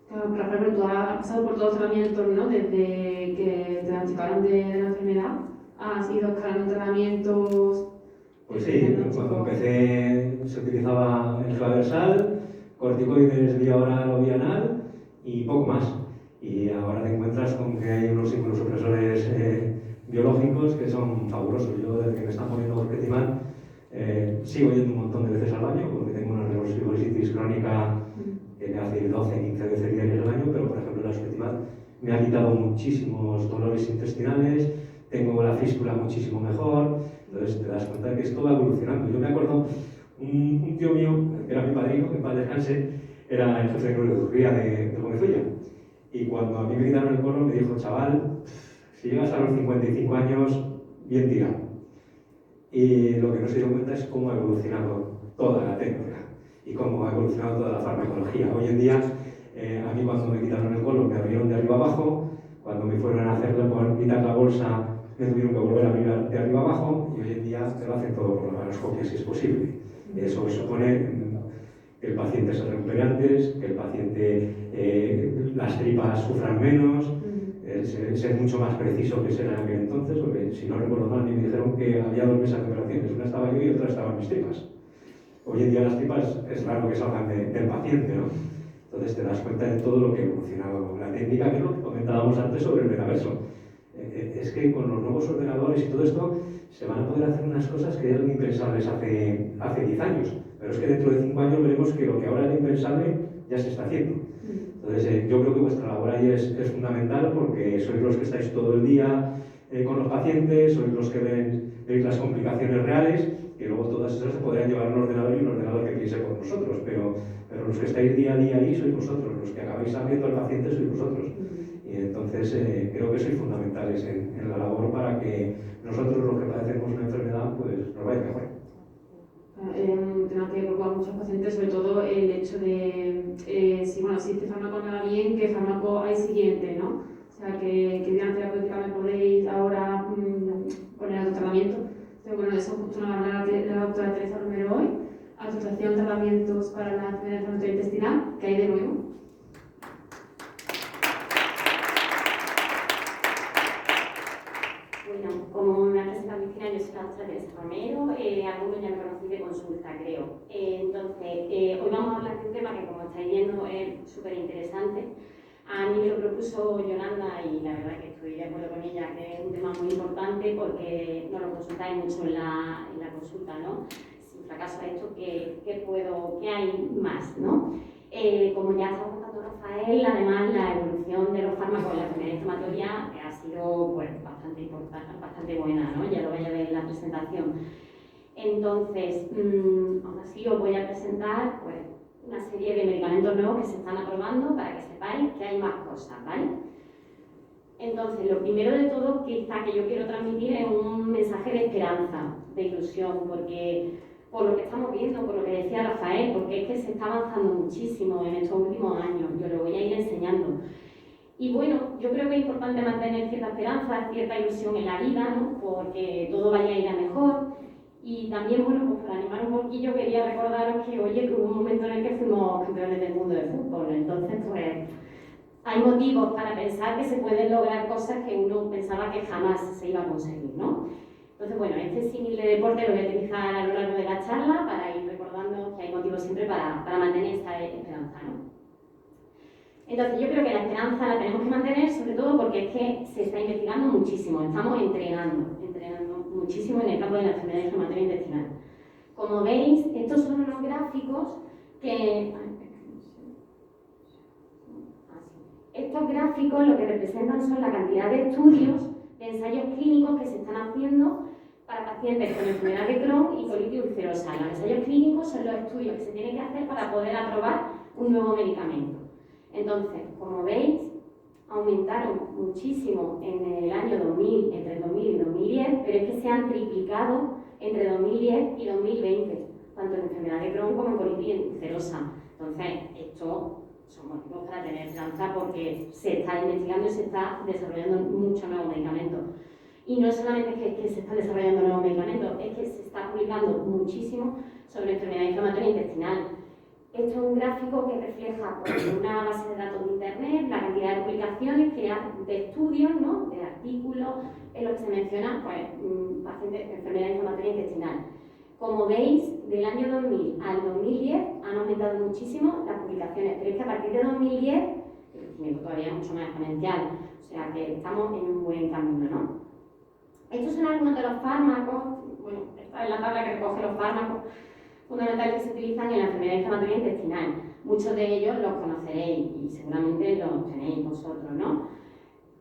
Claro, Rafael, tú has pasado por todos los tratamientos, ¿no? Desde que te diagnosticaron de la enfermedad, has ido escalando tratamientos. Pues sí, cuando empecé se utilizaba el Claversal, corticoides vía oral o vía anal y poco más. Y ahora te encuentras con que hay unos inmunosupresores biológicos que son fabulosos. Yo, desde que me están poniendo Orquetimal, sigo yendo un montón de veces al baño porque tengo una reversitis crónica que me hace 12, 15 veces diarias al año, pero por ejemplo la Orquetimal me ha quitado muchísimos dolores intestinales, tengo la fístula muchísimo mejor. Entonces te das cuenta de que esto va evolucionando. Yo me acuerdo, un tío mío, que era mi padrino, que en paz descanse, era el jefe de neurocirugía de Gómez-Ulla. Y cuando a mí me quitaron el colon me dijo: chaval, si llegas a los 55 años, bien tirado. Y lo que no se dio cuenta es cómo ha evolucionado toda la técnica y cómo ha evolucionado toda la farmacología. Hoy en día, a mí cuando me quitaron el colon me abrieron de arriba abajo, cuando me fueron a hacer quitar la bolsa me tuvieron que volver a mirar de arriba abajo y hoy en día te lo hacen todo por la laparoscopia si es posible. Eso supone que el paciente se recupere antes, que el paciente, las tripas sufran menos, ser mucho más preciso que ser en aquel entonces, porque si no recuerdo mal, me dijeron que había 2 mesas de operaciones, una estaba yo y otra estaba en mis tripas. Hoy en día las tripas es raro que salgan del paciente, ¿no? Entonces te das cuenta de todo lo que ha evolucionado la técnica, que es lo que comentábamos antes sobre el metaverso. Es que con los nuevos ordenadores y todo esto se van a poder hacer unas cosas que eran impensables hace 10 años, pero es que dentro de 5 años veremos que lo que ahora era impensable ya se está haciendo. Entonces yo creo que vuestra labor ahí es fundamental porque sois los que estáis todo el día con los pacientes, sois los que veis las complicaciones reales, que luego todas esas se podrían llevar a un ordenador y un ordenador que piense por nosotros, pero los que estáis día a día ahí sois vosotros, los que acabáis abriendo al paciente sois vosotros. Y entonces creo que sois fundamentales en la labor para que nosotros, los que padecemos una enfermedad, pues nos vaya mejor. Un tema que preocupa a muchos pacientes, sobre todo el hecho de si este fármaco me va bien, ¿qué fármaco hay siguiente, ¿no? O sea, ¿qué vía terapéutica me podéis ahora poner a tu tratamiento? Entonces, bueno, eso justo nos va a hablar la doctora Teresa Romero hoy. Asociación Tratamientos para la enfermedad inflamatoria intestinal, que hay de nuevo. Bueno, como me ha presentado Cristina, yo soy la doctora Teresa Romero, algunos ya me conocéis de consulta, creo. Entonces, hoy vamos a hablar de un tema que, como estáis viendo, es súper interesante. A mí me lo propuso Yolanda y la verdad que estoy de acuerdo con ella, que es un tema muy importante porque nos lo consultáis mucho en la consulta, ¿no? Si fracaso esto, ¿qué hay más, ¿no? Como ya estaba contando Rafael, además la evolución de los fármacos en la enfermedad inflamatoria ha sido pues, bastante importante, bastante buena, ¿no? Ya lo vais a ver en la presentación. Entonces, aún así os voy a presentar pues, una serie de medicamentos nuevos que se están aprobando para que sepáis que hay más cosas, ¿vale? Entonces, lo primero de todo quizá que yo quiero transmitir es un mensaje de esperanza, de ilusión, porque por lo que estamos viendo, por lo que decía Rafael, porque es que se está avanzando muchísimo en estos últimos años, yo lo voy a ir enseñando. Y bueno, yo creo que es importante mantener cierta esperanza, cierta ilusión en la vida, ¿no? Porque todo vaya a ir a mejor. Y también, bueno, pues para animar un poquillo quería recordaros que, oye, que hubo un momento en el que fuimos campeones del mundo de fútbol, entonces pues hay motivos para pensar que se pueden lograr cosas que uno pensaba que jamás se iba a conseguir, ¿no? Entonces, bueno, este símil de deporte lo voy a utilizar a lo largo de la charla para ir recordando que hay motivos siempre para mantener esa esperanza, ¿no? Entonces, yo creo que la esperanza la tenemos que mantener, sobre todo porque es que se está investigando muchísimo, estamos entrenando muchísimo en el campo de la enfermedad inflamatoria intestinal. Como veis, estos son unos gráficos que... Estos gráficos lo que representan son la cantidad de estudios, de ensayos clínicos que se están haciendo para pacientes con enfermedad de Crohn y colitis ulcerosa. Los ensayos clínicos son los estudios que se tienen que hacer para poder aprobar un nuevo medicamento. Entonces, como veis, aumentaron muchísimo en el año 2000, entre 2000 y 2010, pero es que se han triplicado entre 2010 y 2020, tanto en enfermedad de Crohn como en colitis ulcerosa. Entonces, esto son motivos para tener esperanza porque se está investigando y se está desarrollando muchos nuevos medicamentos. Y no solamente que se están desarrollando nuevos medicamentos, es que se está publicando muchísimo sobre enfermedad inflamatoria intestinal. Esto es un gráfico que refleja pues, una base de datos de internet, la cantidad de publicaciones que hay de estudios, ¿no? De artículos, en los que se menciona pues, pacientes de enfermedad inflamatoria intestinal. Como veis, del año 2000 al 2010 han aumentado muchísimo las publicaciones, pero es que a partir de 2010 el crecimiento todavía es mucho más exponencial, o sea que estamos en un buen camino, ¿no? Estos son algunos de los fármacos, bueno, esta es la tabla que recoge los fármacos fundamentales que se utilizan en la enfermedad inflamatoria intestinal. Muchos de ellos los conoceréis y seguramente los tenéis vosotros, ¿no?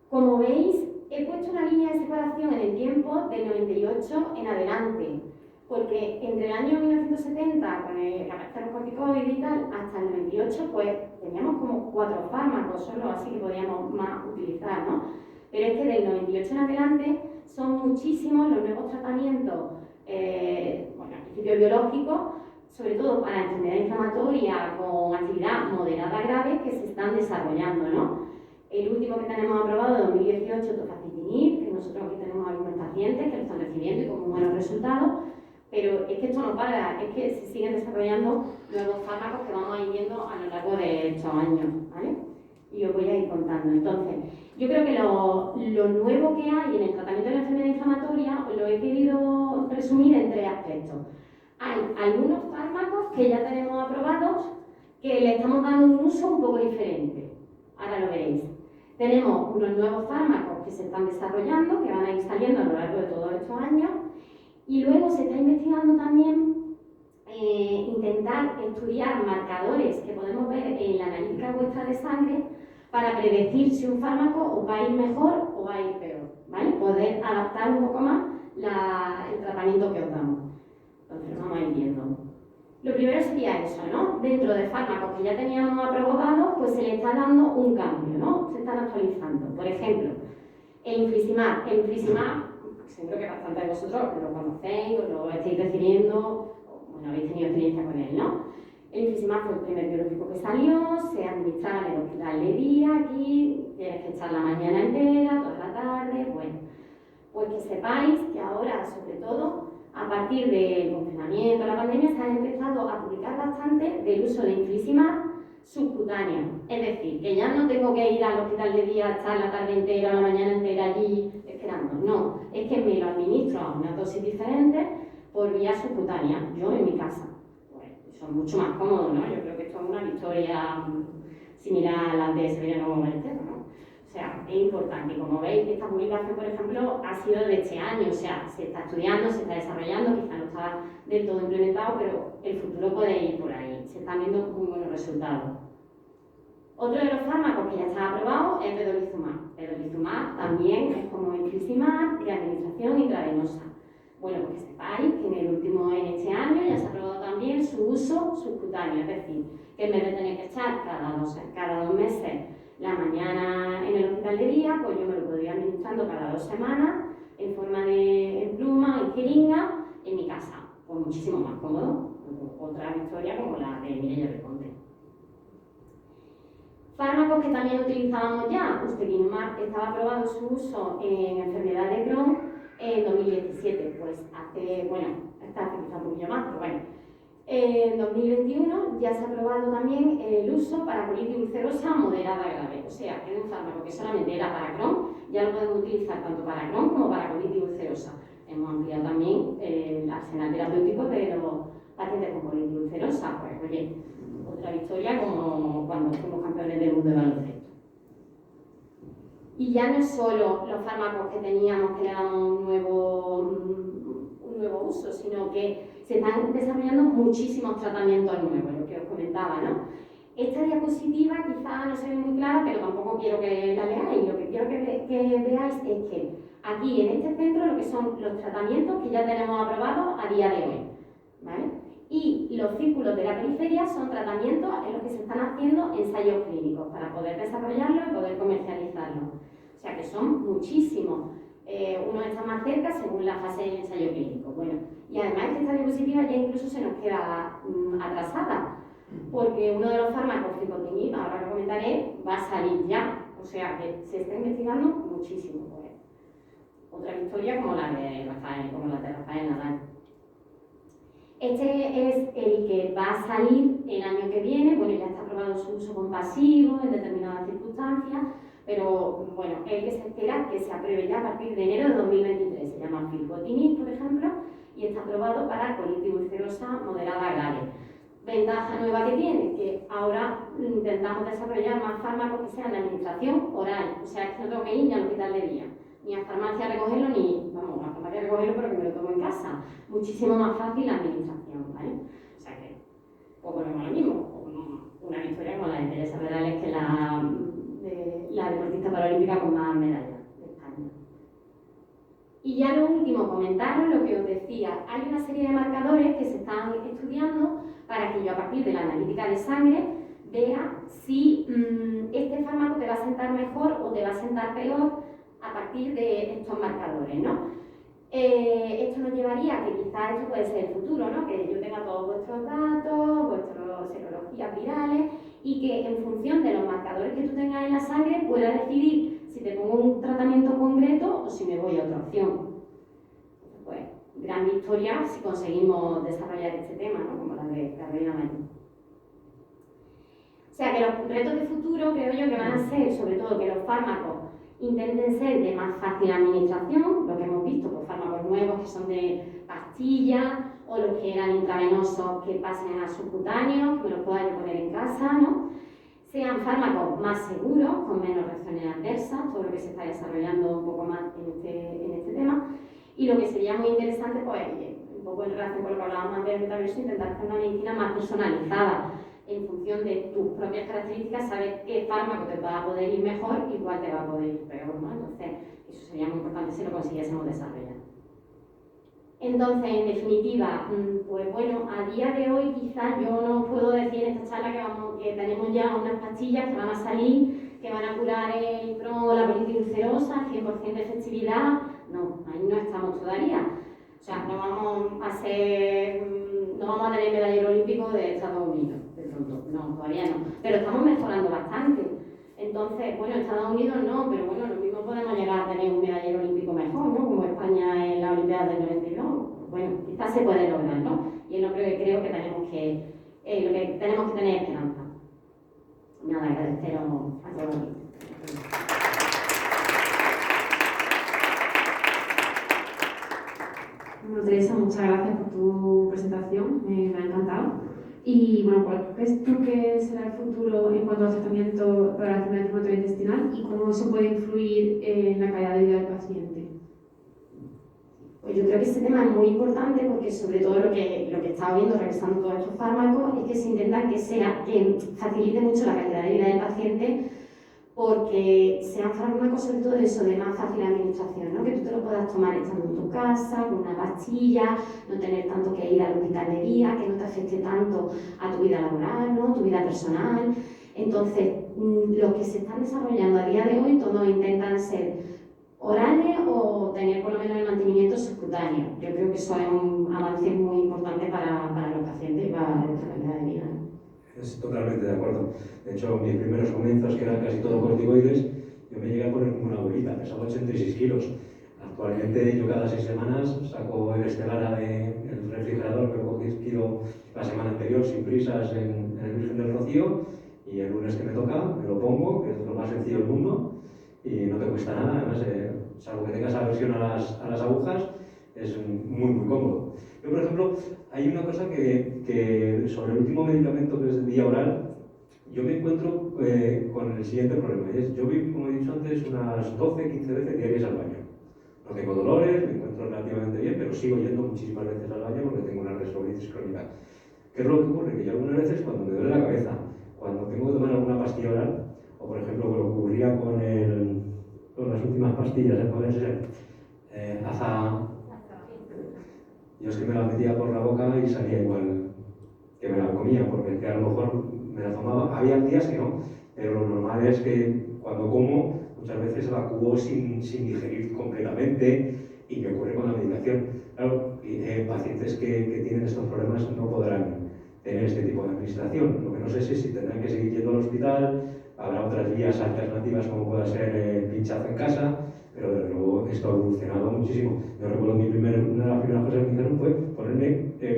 Como veis, he puesto una línea de separación en el tiempo del 98 en adelante, porque entre el año 1970, con el corticoide y tal, hasta el 98, pues teníamos como 4 fármacos solo, así que podíamos más utilizar, ¿no? Pero es que del 98 en adelante son muchísimos los nuevos tratamientos, bueno, al principio biológicos, sobre todo para enfermedad inflamatoria con actividad moderada grave, que se están desarrollando, ¿no? El último que tenemos aprobado de 2018, tofacitinib, que no nosotros aquí tenemos algunos pacientes que lo están recibiendo y con buenos resultados, pero es que esto no para, es que se siguen desarrollando nuevos fármacos que vamos a ir viendo a lo largo de estos años, ¿vale? Y os voy a ir contando. Entonces, yo creo que lo nuevo que hay en el tratamiento de la enfermedad inflamatoria lo he querido resumir en 3 aspectos. Hay algunos fármacos que ya tenemos aprobados que le estamos dando un uso un poco diferente. Ahora lo veréis. Tenemos unos nuevos fármacos que se están desarrollando, que van a ir saliendo a lo largo de todos estos años, y luego se está investigando también intentar estudiar marcadores que podemos ver en la analítica vuestra de sangre para predecir si un fármaco os va a ir mejor o va a ir peor, ¿vale? Poder adaptar un poco más el tratamiento que os damos. Entonces lo vamos a ir viendo. Lo primero sería eso, ¿no? Dentro de fármacos que ya teníamos aprobados, pues se le está dando un cambio, ¿no? Se están actualizando. Por ejemplo, el infliximab. El infliximab, seguro que bastante de vosotros lo conocéis o lo estáis refiriendo, o bueno, habéis tenido experiencia con él, ¿no? El infliximab fue el primer biológico que salió, se administraba en el hospital de día aquí, tienes que echar la mañana entera, toda la tarde, bueno. Pues que sepáis que ahora, sobre todo, a partir del confinamiento, la pandemia, se ha empezado a publicar bastante del uso de infliximab subcutáneo. Es decir, que ya no tengo que ir al hospital de día, estar la tarde entera, la mañana entera allí esperando. No, es que me lo administro a una dosis diferente por vía subcutánea, yo en mi casa. Pues son mucho más cómodos, ¿no? Yo creo que esto es una victoria similar a la de Severiano Gómez, ¿no? O sea, es importante. Y como veis, esta publicación, por ejemplo, ha sido de este año. O sea, se está estudiando, se está desarrollando, quizá no está del todo implementado, pero el futuro puede ir por ahí. Se están viendo muy buenos resultados. Otro de los fármacos que ya está aprobado es vedolizumab. Vedolizumab también es como infliximab de administración intravenosa. Bueno, pues que sepáis que en este año ya se ha aprobado también su uso subcutáneo, es decir, que en vez de tener que echar cada dos meses la mañana en el hospital de día, pues yo me lo podría ir administrando cada 2 semanas en forma de pluma y jeringa en mi casa. Pues muchísimo más cómodo. Otra victoria como la de Mireia Reponte. Fármacos que también utilizábamos ya. Ustekinumab estaba aprobado su uso en enfermedad de Crohn en 2017. Pues esta hace quizá un poquillo más, pero bueno. En 2021 ya se ha aprobado también el uso para colitis ulcerosa moderada grave. O sea, que de un fármaco que solamente era para Crohn, ya lo podemos utilizar tanto para Crohn como para colitis ulcerosa. Hemos ampliado también el arsenal terapéutico de los pacientes con colitis ulcerosa. Pues oye, otra victoria como cuando fuimos campeones del mundo de baloncesto. Y ya no es solo los fármacos que teníamos que le damos un nuevo uso, sino que se están desarrollando muchísimos tratamientos nuevos, lo que os comentaba, ¿no? Esta diapositiva quizá no se ve muy clara, pero tampoco quiero que la leáis. Lo que quiero que veáis es que aquí en este centro lo que son los tratamientos que ya tenemos aprobados a día de hoy, ¿vale? Y los círculos de la periferia son tratamientos en los que se están haciendo ensayos clínicos para poder desarrollarlos y poder comercializarlos. O sea que son muchísimos. Uno está más cerca según la fase del ensayo clínico. Bueno, y además que esta diapositiva ya incluso se nos queda atrasada, porque uno de los fármacos, fricotinib, ahora lo comentaré, va a salir ya. O sea que se está investigando muchísimo. Pues. Otra victoria como la de Rafael Nadal. Este es el que va a salir el año que viene. Bueno, ya está aprobado su uso compasivo en determinadas circunstancias, pero bueno, el que se espera que se apruebe ya a partir de enero de 2023. Se llama filgotinib, por ejemplo, y está aprobado para colitis ulcerosa moderada grave. Ventaja nueva que tiene, que ahora intentamos desarrollar más fármacos que sean de administración oral. O sea, es que no tengo que ir ni al hospital de día, ni a farmacia a recogerlo, a farmacia a recogerlo, pero que me lo tomo en casa. Muchísimo más fácil la administración, ¿vale? O sea que, pues volvemos a lo mismo. Una victoria como la de Teresa Perales, que la deportista paralímpica con más medallas de España. Y ya lo último, comentaros lo que os decía. Hay una serie de marcadores que se están estudiando para que yo a partir de la analítica de sangre vea si este fármaco te va a sentar mejor o te va a sentar peor a partir de estos marcadores, ¿no? Esto nos llevaría a que quizás esto puede ser el futuro, ¿no? Que yo tenga todos vuestros datos, vuestras serologías virales y que en función de los marcadores que tú tengas en la sangre pueda decidir si te pongo un tratamiento concreto o si me voy a otra opción. Pues, gran victoria si conseguimos desarrollar este tema, ¿no? Como la de Carolina Marín. O sea que los retos de futuro creo yo que van a ser, sobre todo, que los fármacos intenten ser de más fácil administración, lo que hemos visto, pues fármacos nuevos que son de pastillas o los que eran intravenosos que pasen a subcutáneos, que me los pueda yo poner en casa, ¿no? Sean fármacos más seguros, con menos reacciones adversas, todo lo que se está desarrollando un poco más en este tema. Y lo que sería muy interesante, pues, un poco en relación con lo que hablábamos antes del metaverso, intentar hacer una medicina más personalizada, en función de tus propias características, saber qué fármaco te va a poder ir mejor y cuál te va a poder ir peor, ¿no? Entonces, eso sería muy importante si lo consiguiésemos desarrollar. Entonces, en definitiva, pues bueno, a día de hoy quizás yo no puedo decir en esta charla que tenemos ya unas pastillas que van a salir, que van a curar el Crohn o la colitis ulcerosa, 100% de efectividad. No, ahí no estamos todavía. O sea, no vamos a tener medallero olímpico de Estados Unidos, de pronto. No, todavía no. Pero estamos mejorando bastante. Entonces, bueno, Estados Unidos no, pero bueno, lo mismo podemos llegar a tener un medallero olímpico mejor, ¿no? Como España en la Olimpiada del 92. Bueno, quizás se puede lograr, ¿no? Y es lo que creo que tenemos que tener esperanza. Nada, agradeceros a todos. Bueno, Teresa, muchas gracias por tu presentación, me ha encantado. Y bueno, ¿cuál crees tú que será el futuro en cuanto al tratamiento para la enfermedad inflamatoria intestinal y cómo eso puede influir en la calidad de vida del paciente? Pues yo creo que este tema es muy importante porque sobre todo lo que he estado viendo revisando todos estos fármacos es que se intenta que facilite mucho la calidad de vida del paciente, porque sean fármacos sobre todo eso de más fácil administración, ¿no? Que tú te lo puedas tomar estando en tu casa, con una pastilla, no tener tanto que ir al hospital de día, que no te afecte tanto a tu vida laboral, ¿no? Tu vida personal. Entonces, los que se están desarrollando a día de hoy todos intentan ser orales o tener por lo menos el mantenimiento subcutáneo. Yo creo que eso es un avance muy importante para los pacientes y para nuestra calidad de vida, ¿no? Es totalmente de acuerdo. De hecho, mis primeros comienzos, que eran casi todo corticoides, yo me llegué a poner como una abuelita, pesaba 86 kilos. Actualmente yo cada 6 semanas saco el Estelara del refrigerador, que lo he cogido la semana anterior sin prisas en el Virgen del Rocío, y el lunes que me toca me lo pongo, que es lo más sencillo del mundo, y no te cuesta nada. Además, salvo que tengas aversión a las agujas, es muy, muy cómodo. Yo, por ejemplo, hay una cosa que sobre el último medicamento, que es el vía oral, yo me encuentro con el siguiente problema. Yo voy, como he dicho antes, unas 12-15 veces diarias al baño. No tengo dolores, me encuentro relativamente bien, pero sigo yendo muchísimas veces al baño porque tengo una gastritis crónica. ¿Qué es lo que ocurre? Que yo algunas veces, cuando me duele la cabeza, cuando tengo que tomar alguna pastilla oral, o por ejemplo, lo que ocurría con las últimas pastillas, yo es que me la metía por la boca y salía igual que me la comía, porque que a lo mejor me la tomaba. Había días que no, pero lo normal es que cuando como, muchas veces evacúo sin digerir completamente, y me ocurre con la medicación. Claro, pacientes que tienen estos problemas no podrán tener este tipo de administración. Lo que no sé es si tendrán que seguir yendo al hospital, habrá otras vías alternativas como pueda ser el pinchazo en casa, pero desde luego esto ha evolucionado muchísimo. Yo recuerdo una de las primeras cosas que me hicieron fue ponerme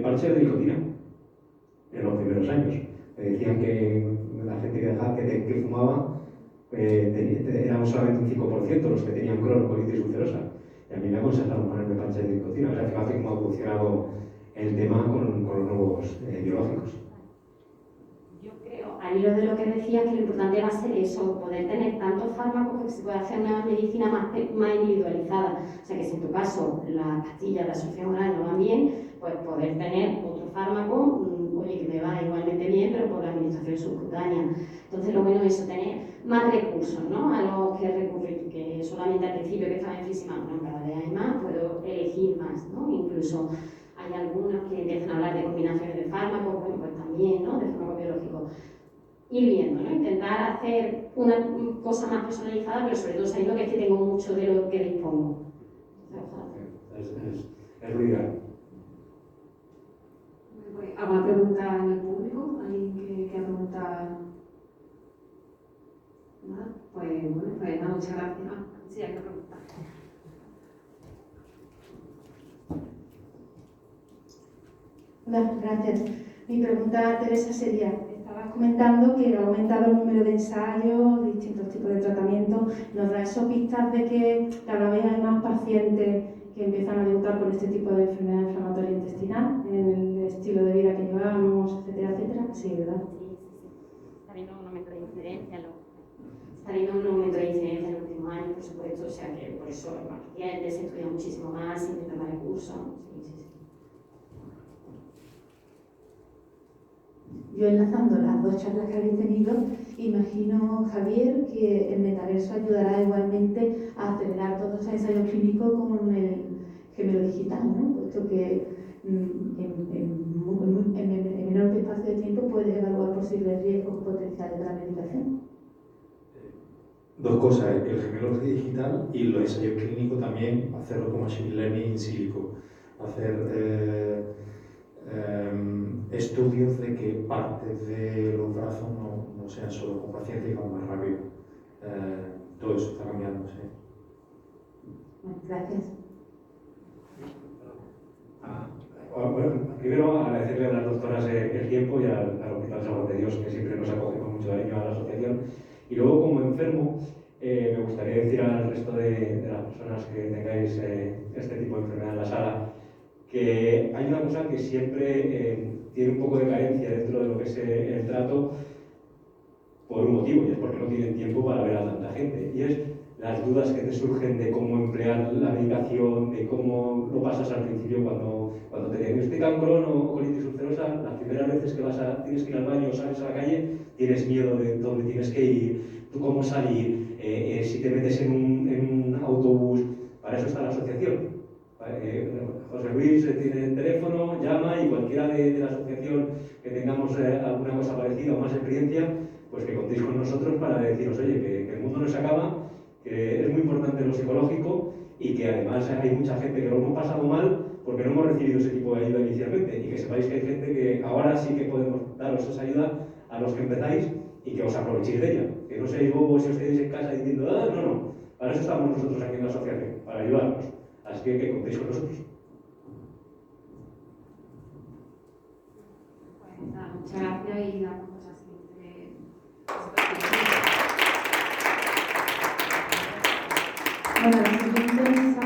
parche de nicotina en los primeros años. Me decían que la gente que fumaba eran solamente un 5% los que tenían Crohn o colitis ulcerosa. Y a mí me aconsejaron ponerme parche de nicotina. O sea, fíjate cómo ha evolucionado el tema con los nuevos biológicos. Yo creo, al hilo de lo que decías, que lo importante va a ser eso, poder tener tantos fármacos que se pueda hacer una medicina más individualizada. O sea, que si en tu caso las pastillas de absorción oral no van bien, pues poder tener otro fármaco, oye, que me va igualmente bien, pero por la administración subcutánea. Entonces, lo bueno es eso, tener más recursos, ¿no? A los que recurrir, que solamente al principio que estaba enfísima, bueno, cada vez hay más, puedo elegir más, ¿no? Incluso hay algunos que empiezan a hablar de combinaciones de fármacos, bueno, pues también, ¿no? De fármacos biológicos. Ir viendo, ¿no? Intentar hacer una cosa más personalizada, pero sobre todo sabiendo que es que tengo mucho de lo que dispongo. Es lo ideal. ¿Alguna pregunta en el público? ¿Alguien que quiera preguntar? ¿Nada? Pues bueno, pues nada. muchas gracias. Sí, hay que preguntar. Hola, gracias. Mi pregunta, Teresa, sería, estabas comentando que ha aumentado el número de ensayos, distintos tipos de tratamientos. ¿Nos da eso pistas de que cada vez hay más pacientes que empiezan a debutar con este tipo de enfermedad inflamatoria intestinal en el estilo de vida que llevamos, etcétera, etcétera? Sí, ¿verdad? Está habiendo un aumento de incidencia, está habiendo un aumento de incidencia en los últimos años, por supuesto, o sea que por eso los pacientes se estudian muchísimo más, se intentan dar el curso. Sí. Yo enlazando las dos charlas que habéis tenido, imagino, Javier, que el metaverso ayudará igualmente a acelerar todos los ensayos clínicos con el gemelo digital, ¿no? Puesto que en menor espacio de tiempo puedes evaluar posibles riesgos potenciales de la medicación. Dos cosas, el gemelo digital y los ensayos clínicos también, hacerlo con machine learning in silico, hacer estudios de que partes de los brazos no sean solo con pacientes y van más rápido. Todo eso está cambiando, sí. Gracias. Bueno, primero agradecerle a las doctoras el tiempo y al Hospital San Juan de Dios, que siempre nos acoge con mucho cariño a la asociación. Y luego, como enfermo, me gustaría decir al resto de las personas que tengáis este tipo de enfermedad en la sala, que hay una cosa que siempre tiene un poco de carencia dentro de lo que es el trato por un motivo, y es porque no tienen tiempo para ver a tanta gente, y es las dudas que te surgen de cómo emplear la medicación, de cómo lo pasas al principio cuando te diagnostican Crohn o colitis ulcerosa. Las primeras veces que tienes que ir al baño o sales a la calle, tienes miedo de dónde tienes que ir, tú cómo salir, si te metes en un autobús. Para eso está la asociación. José Luis tiene el teléfono, llama, y cualquiera de la asociación que tengamos alguna cosa parecida o más experiencia, pues que contéis con nosotros para deciros, oye, que el mundo no se acaba, que es muy importante lo psicológico y que además hay mucha gente que lo hemos pasado mal porque no hemos recibido ese tipo de ayuda inicialmente, y que sepáis que hay gente que ahora sí que podemos daros esa ayuda a los que empezáis y que os aprovechéis de ella, que no seáis bobos y os quedéis en casa diciendo, no, para eso estamos nosotros aquí en la asociación, para ayudarnos. Así que contéis con nosotros. Pues nada, muchas gracias y damos cosas así. Bueno, en la siguiente mesa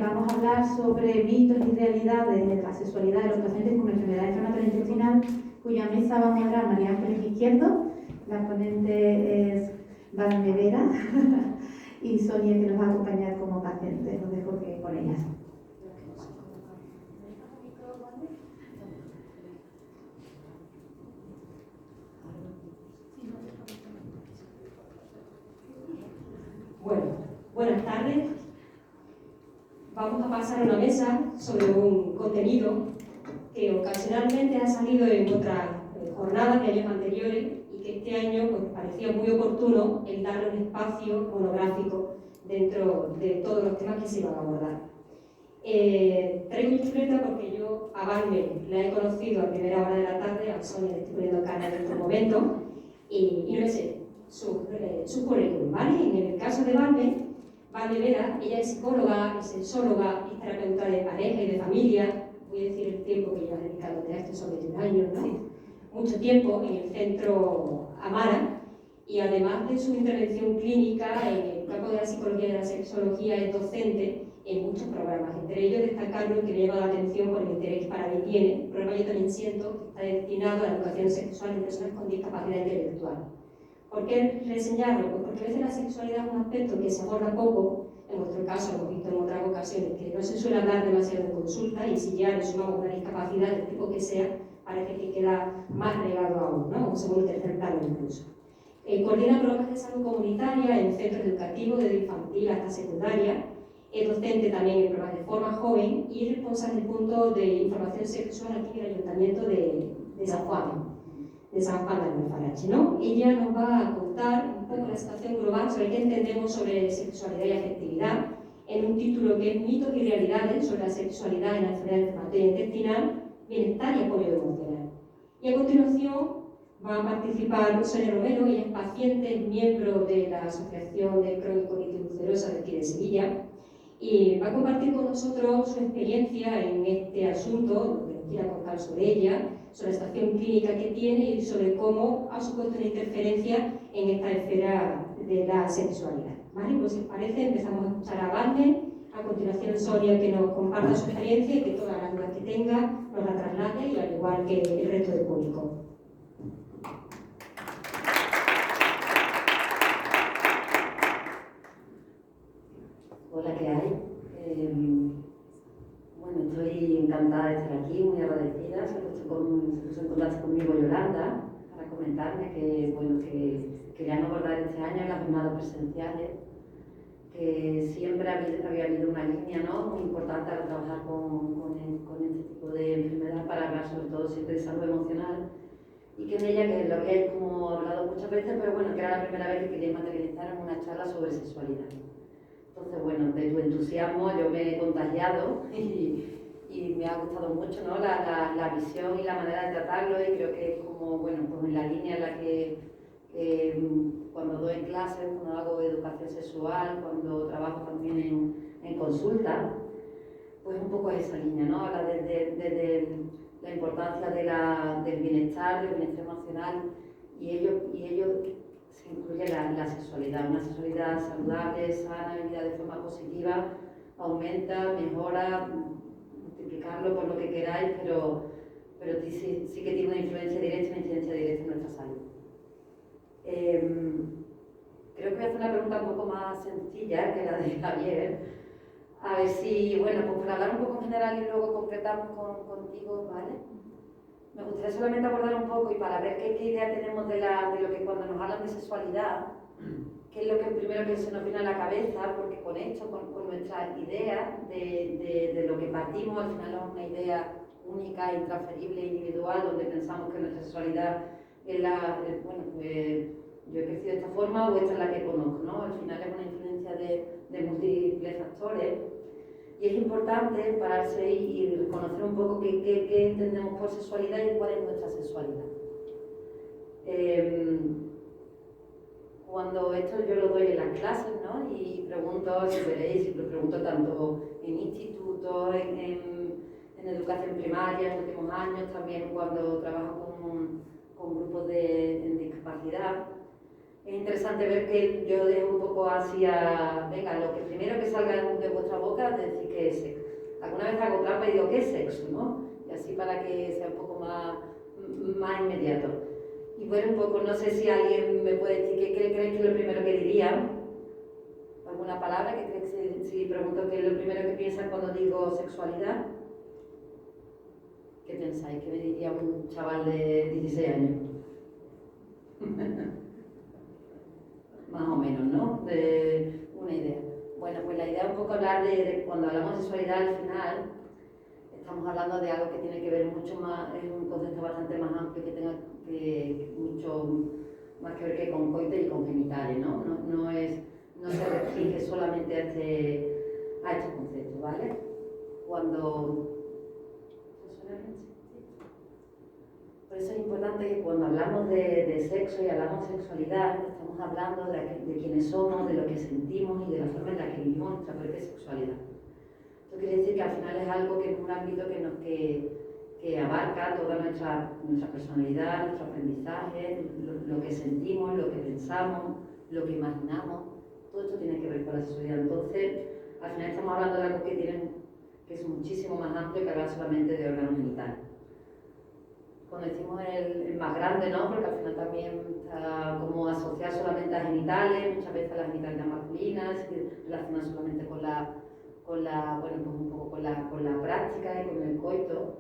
vamos a hablar sobre mitos y realidades de la sexualidad de los pacientes con enfermedad inflamatoria intestinal, cuya mesa va a moderar María Ángeles Izquierdo. La ponente es Valme Vera y Sonia, que nos va a acompañar como paciente. Os dejo que con ellas. Bueno, buenas tardes. Vamos a pasar a una mesa sobre un contenido que ocasionalmente ha salido en otras jornadas de años anteriores y que este año pues, parecía muy oportuno el darle un espacio monográfico dentro de todos los temas que se iban a abordar. Traigo mi chuleta porque yo a Valme la he conocido a primera hora de la tarde, a Sonia le estoy poniendo cara en este momento, y no sé su currículum, ¿vale? En el caso de Valme Vera, ella es psicóloga, es sexóloga, es terapeuta de pareja y de familia. Voy a decir el tiempo que ella ha dedicado a esto, son 21 años, ¿no? Mucho tiempo en el centro Amara, y además de su intervención clínica en el campo de la psicología y de la sexología, es docente en muchos programas, entre ellos destacar lo que me llama la atención por el interés que para mí tiene, el programa Yo También Siento, que está destinado a la educación sexual en personas con discapacidad intelectual. ¿Por qué reseñarlo? Pues porque a veces la sexualidad es un aspecto que se aborda poco, en vuestro caso lo hemos visto en otras ocasiones, que no se suele hablar demasiado en consulta, y si ya le sumamos una discapacidad del tipo que sea, parece que queda más relegado aún, ¿no? Un segundo o tercer plano incluso. Coordina programas de salud comunitaria en centros educativos desde infantil hasta secundaria, es docente también en programas de forma joven y es responsable del punto de información sexual aquí en el Ayuntamiento de San Juan. De San Juan de Alfarache, ¿no? Ella nos va a contar un poco la situación global sobre qué entendemos sobre sexualidad y afectividad en un título que es Mitos y realidades sobre la sexualidad en la enfermedad inflamatoria intestinal, bienestar y apoyo emocional. Y a continuación Va a participar Sonia Romero, ella es paciente, es miembro de la Asociación de Crohn y Colitis Ulcerosa de aquí de Sevilla, y va a compartir con nosotros su experiencia en este asunto, lo que nos quiera contar sobre ella, sobre la situación clínica que tiene y sobre cómo ha supuesto una interferencia en esta esfera de la sexualidad. ¿Vale? Pues si os parece, empezamos a escuchar a Valdel, a continuación Sonia que nos comparta su experiencia y que todas las dudas que tenga nos la traslade, y al igual que el resto del público. Hola, ¿qué hay? Bueno, estoy encantada de estar aquí, muy agradecida. Se puso en contacto conmigo Yolanda para comentarme que, bueno, que querían abordar este año en las jornadas presenciales, que siempre había habido una línea, ¿no?, muy importante al trabajar con este tipo de enfermedad, para hablar sobre todo siempre de salud emocional, y que en ella, que lo habíais como hablado muchas veces, pero bueno, que era la primera vez que quería materializar en una charla sobre sexualidad. Entonces, bueno, de tu entusiasmo yo me he contagiado y me ha gustado mucho, ¿no?, la visión y la manera de tratarlo, y creo que es como, bueno, pues en la línea en la que cuando doy clases, cuando hago educación sexual, cuando trabajo también en consulta, pues un poco esa línea, ¿no?, habla desde la importancia del bienestar emocional, y ello se incluye la sexualidad, una sexualidad saludable, sana, vivida de forma positiva, aumenta, mejora, multiplicarlo por lo que queráis, pero sí que tiene una influencia directa, una incidencia directa en nuestra salud. Creo que voy a hacer una pregunta un poco más sencilla que la de Javier, a ver si, bueno, pues para hablar un poco en general y luego concretamos contigo, ¿vale? Me gustaría solamente abordar un poco, y para ver qué idea tenemos de lo que cuando nos hablan de sexualidad, qué es lo que primero que se nos viene a la cabeza, porque con esto, con nuestra idea de lo que partimos, al final es una idea única, intransferible, individual, donde pensamos que nuestra sexualidad es bueno, pues yo he crecido de esta forma o esta es la que conozco, ¿no? Al final es una influencia de múltiples factores. Y es importante pararse y reconocer un poco qué entendemos por sexualidad y cuál es nuestra sexualidad. Cuando esto yo lo doy en las clases, ¿no?, y pregunto, si veréis, y lo pregunto tanto en institutos, en educación primaria, en últimos años, también cuando trabajo con grupos de discapacidad, es interesante ver que yo dejo un poco hacia, venga, lo que primero que salga de vuestra boca, decir qué es sexo. Alguna vez hago trampa y digo, ¿qué es sexo?, ¿no? Y así para que sea un poco más inmediato. Y bueno, un poco, no sé si alguien me puede decir qué creéis que es lo primero que diría. ¿Alguna palabra que creéis, si pregunto qué es lo primero que piensan cuando digo sexualidad? ¿Qué pensáis? ¿Qué me diría un chaval de 16 años? Más o menos, ¿no? De una idea. Bueno, pues la idea es un poco hablar de cuando hablamos de sexualidad, al final estamos hablando de algo que tiene que ver mucho más, es un concepto bastante más amplio, que tenga mucho más que ver que con coites y con genitales, ¿no? No se restringe solamente a este concepto, ¿vale? Por eso es importante que cuando hablamos de sexo y hablamos de sexualidad, estamos hablando de quiénes somos, de lo que sentimos y de la forma en la que vivimos nuestra propia sexualidad. Esto quiere decir que al final es algo que es un ámbito que abarca toda nuestra personalidad, nuestro aprendizaje, lo que sentimos, lo que pensamos, lo que imaginamos. Todo esto tiene que ver con la sexualidad. Entonces, al final estamos hablando de algo que es muchísimo más amplio que hablar solamente de órganos genitales. Cuando decimos el más grande, ¿no?, porque al final también está como asociado solamente a genitales, muchas veces a las genitales masculinas, se relaciona solamente con la bueno, pues un poco con la práctica y con el coito.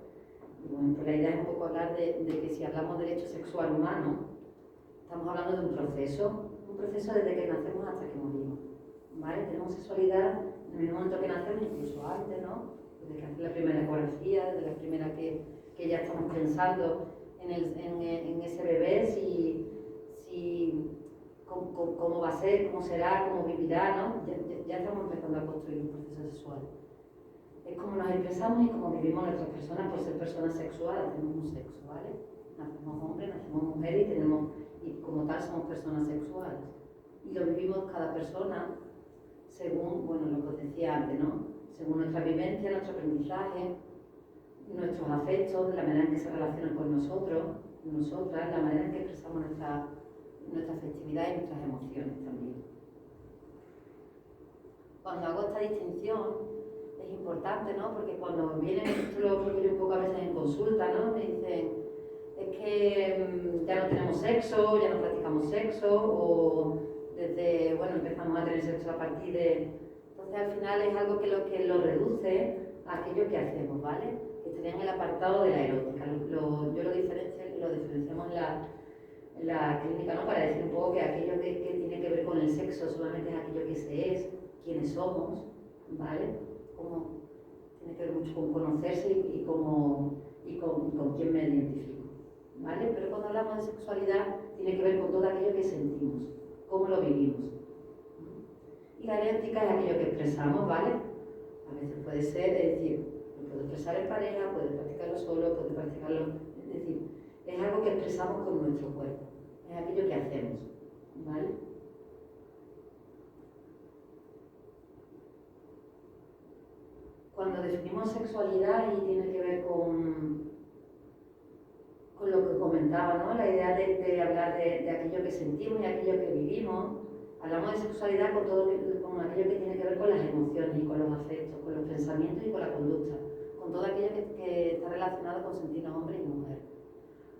Y bueno, pues la idea es un poco hablar de que si hablamos de derecho sexual humano, estamos hablando de un proceso desde que nacemos hasta que morimos, ¿vale? Tenemos sexualidad en el momento que nacemos, incluso antes, ¿no? Desde que hace la primera ecografía, desde la primera que ya estamos pensando en ese bebé, cómo va a ser, cómo será, cómo vivirá, ¿no? Ya estamos empezando a construir un proceso sexual. Es como nos expresamos y cómo vivimos nuestras personas por ser personas sexuales, tenemos un sexo, ¿vale? Nacemos hombres, nacemos mujeres y tenemos tal somos personas sexuales. Y lo vivimos cada persona según, bueno, lo que os decía antes, ¿no? Según nuestra vivencia, nuestro aprendizaje, nuestros afectos, la manera en que se relacionan con nosotros, nosotras, la manera en que expresamos nuestra afectividad y nuestras emociones también. Cuando hago esta distinción es importante, ¿no? Porque cuando vienen, esto lo creo yo un poco a veces en consulta, ¿no? Me dicen, es que ya no tenemos sexo, ya no practicamos sexo, o desde, bueno, empezamos a tener sexo a partir de... Entonces al final es algo que lo reduce a aquello que hacemos, ¿vale? Que estaría en el apartado de la erótica. Yo lo diferenciamos en la clínica, ¿no? Para decir un poco que aquello que tiene que ver con el sexo solamente es aquello que se es, quiénes somos, ¿vale? Como tiene que ver mucho con conocerse y con quién me identifico, ¿vale? Pero cuando hablamos de sexualidad tiene que ver con todo aquello que sentimos, cómo lo vivimos. Y la erótica es aquello que expresamos, ¿vale? A veces puede ser, es decir, lo puedo expresar en pareja, puedo practicarlo solo, puedo practicarlo, es decir, es algo que expresamos con nuestro cuerpo, es aquello que hacemos, ¿vale? Cuando definimos sexualidad y tiene que ver con lo que comentaba, ¿no? La idea de hablar de aquello que sentimos y aquello que vivimos, hablamos de sexualidad con aquello que tiene que ver con las emociones y con los afectos, con los pensamientos y con la conducta, con todo aquello que está relacionado con sentirnos hombre y mujer.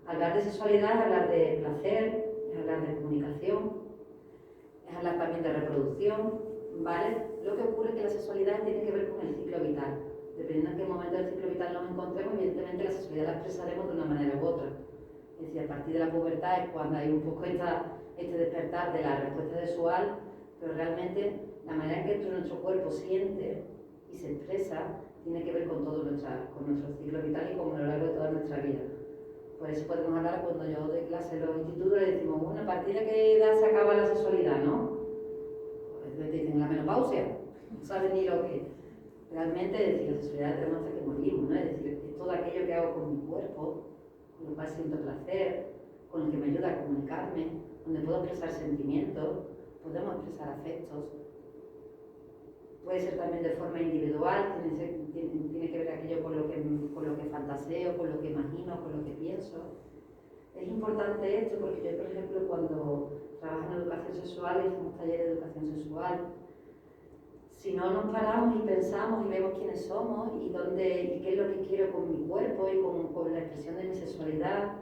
Hablar de sexualidad es hablar de placer, es hablar de comunicación, es hablar también de reproducción, ¿vale? Lo que ocurre es que la sexualidad tiene que ver con el ciclo vital. Dependiendo en qué momento del ciclo vital nos encontremos, evidentemente la sexualidad la expresaremos de una manera u otra. Es decir, a partir de la pubertad es cuando hay un poco este despertar de la respuesta sexual, pero realmente la manera en que nuestro cuerpo siente y se expresa tiene que ver con todo nuestro ciclo vital y como a lo largo de toda nuestra vida. Por eso podemos hablar, cuando yo doy clase en los institutos, le decimos, bueno, ¿a partir de qué edad se acaba la sexualidad, no? Pues dicen la menopausia, no saben ni lo que... Realmente, es decir, la sexualidad tenemos hasta que morimos, ¿no? Es decir, es todo aquello que hago con mi cuerpo, con lo cual siento placer, con el que me ayuda a comunicarme, donde puedo expresar sentimientos, podemos expresar afectos. Puede ser también de forma individual, tiene que ver aquello con lo que fantaseo, con lo que imagino, con lo que pienso. Es importante esto porque yo, por ejemplo, cuando trabajo en educación sexual y hacemos talleres de educación sexual, si no nos paramos y pensamos y vemos quiénes somos y qué es lo que quiero con mi cuerpo y con la expresión de mi sexualidad,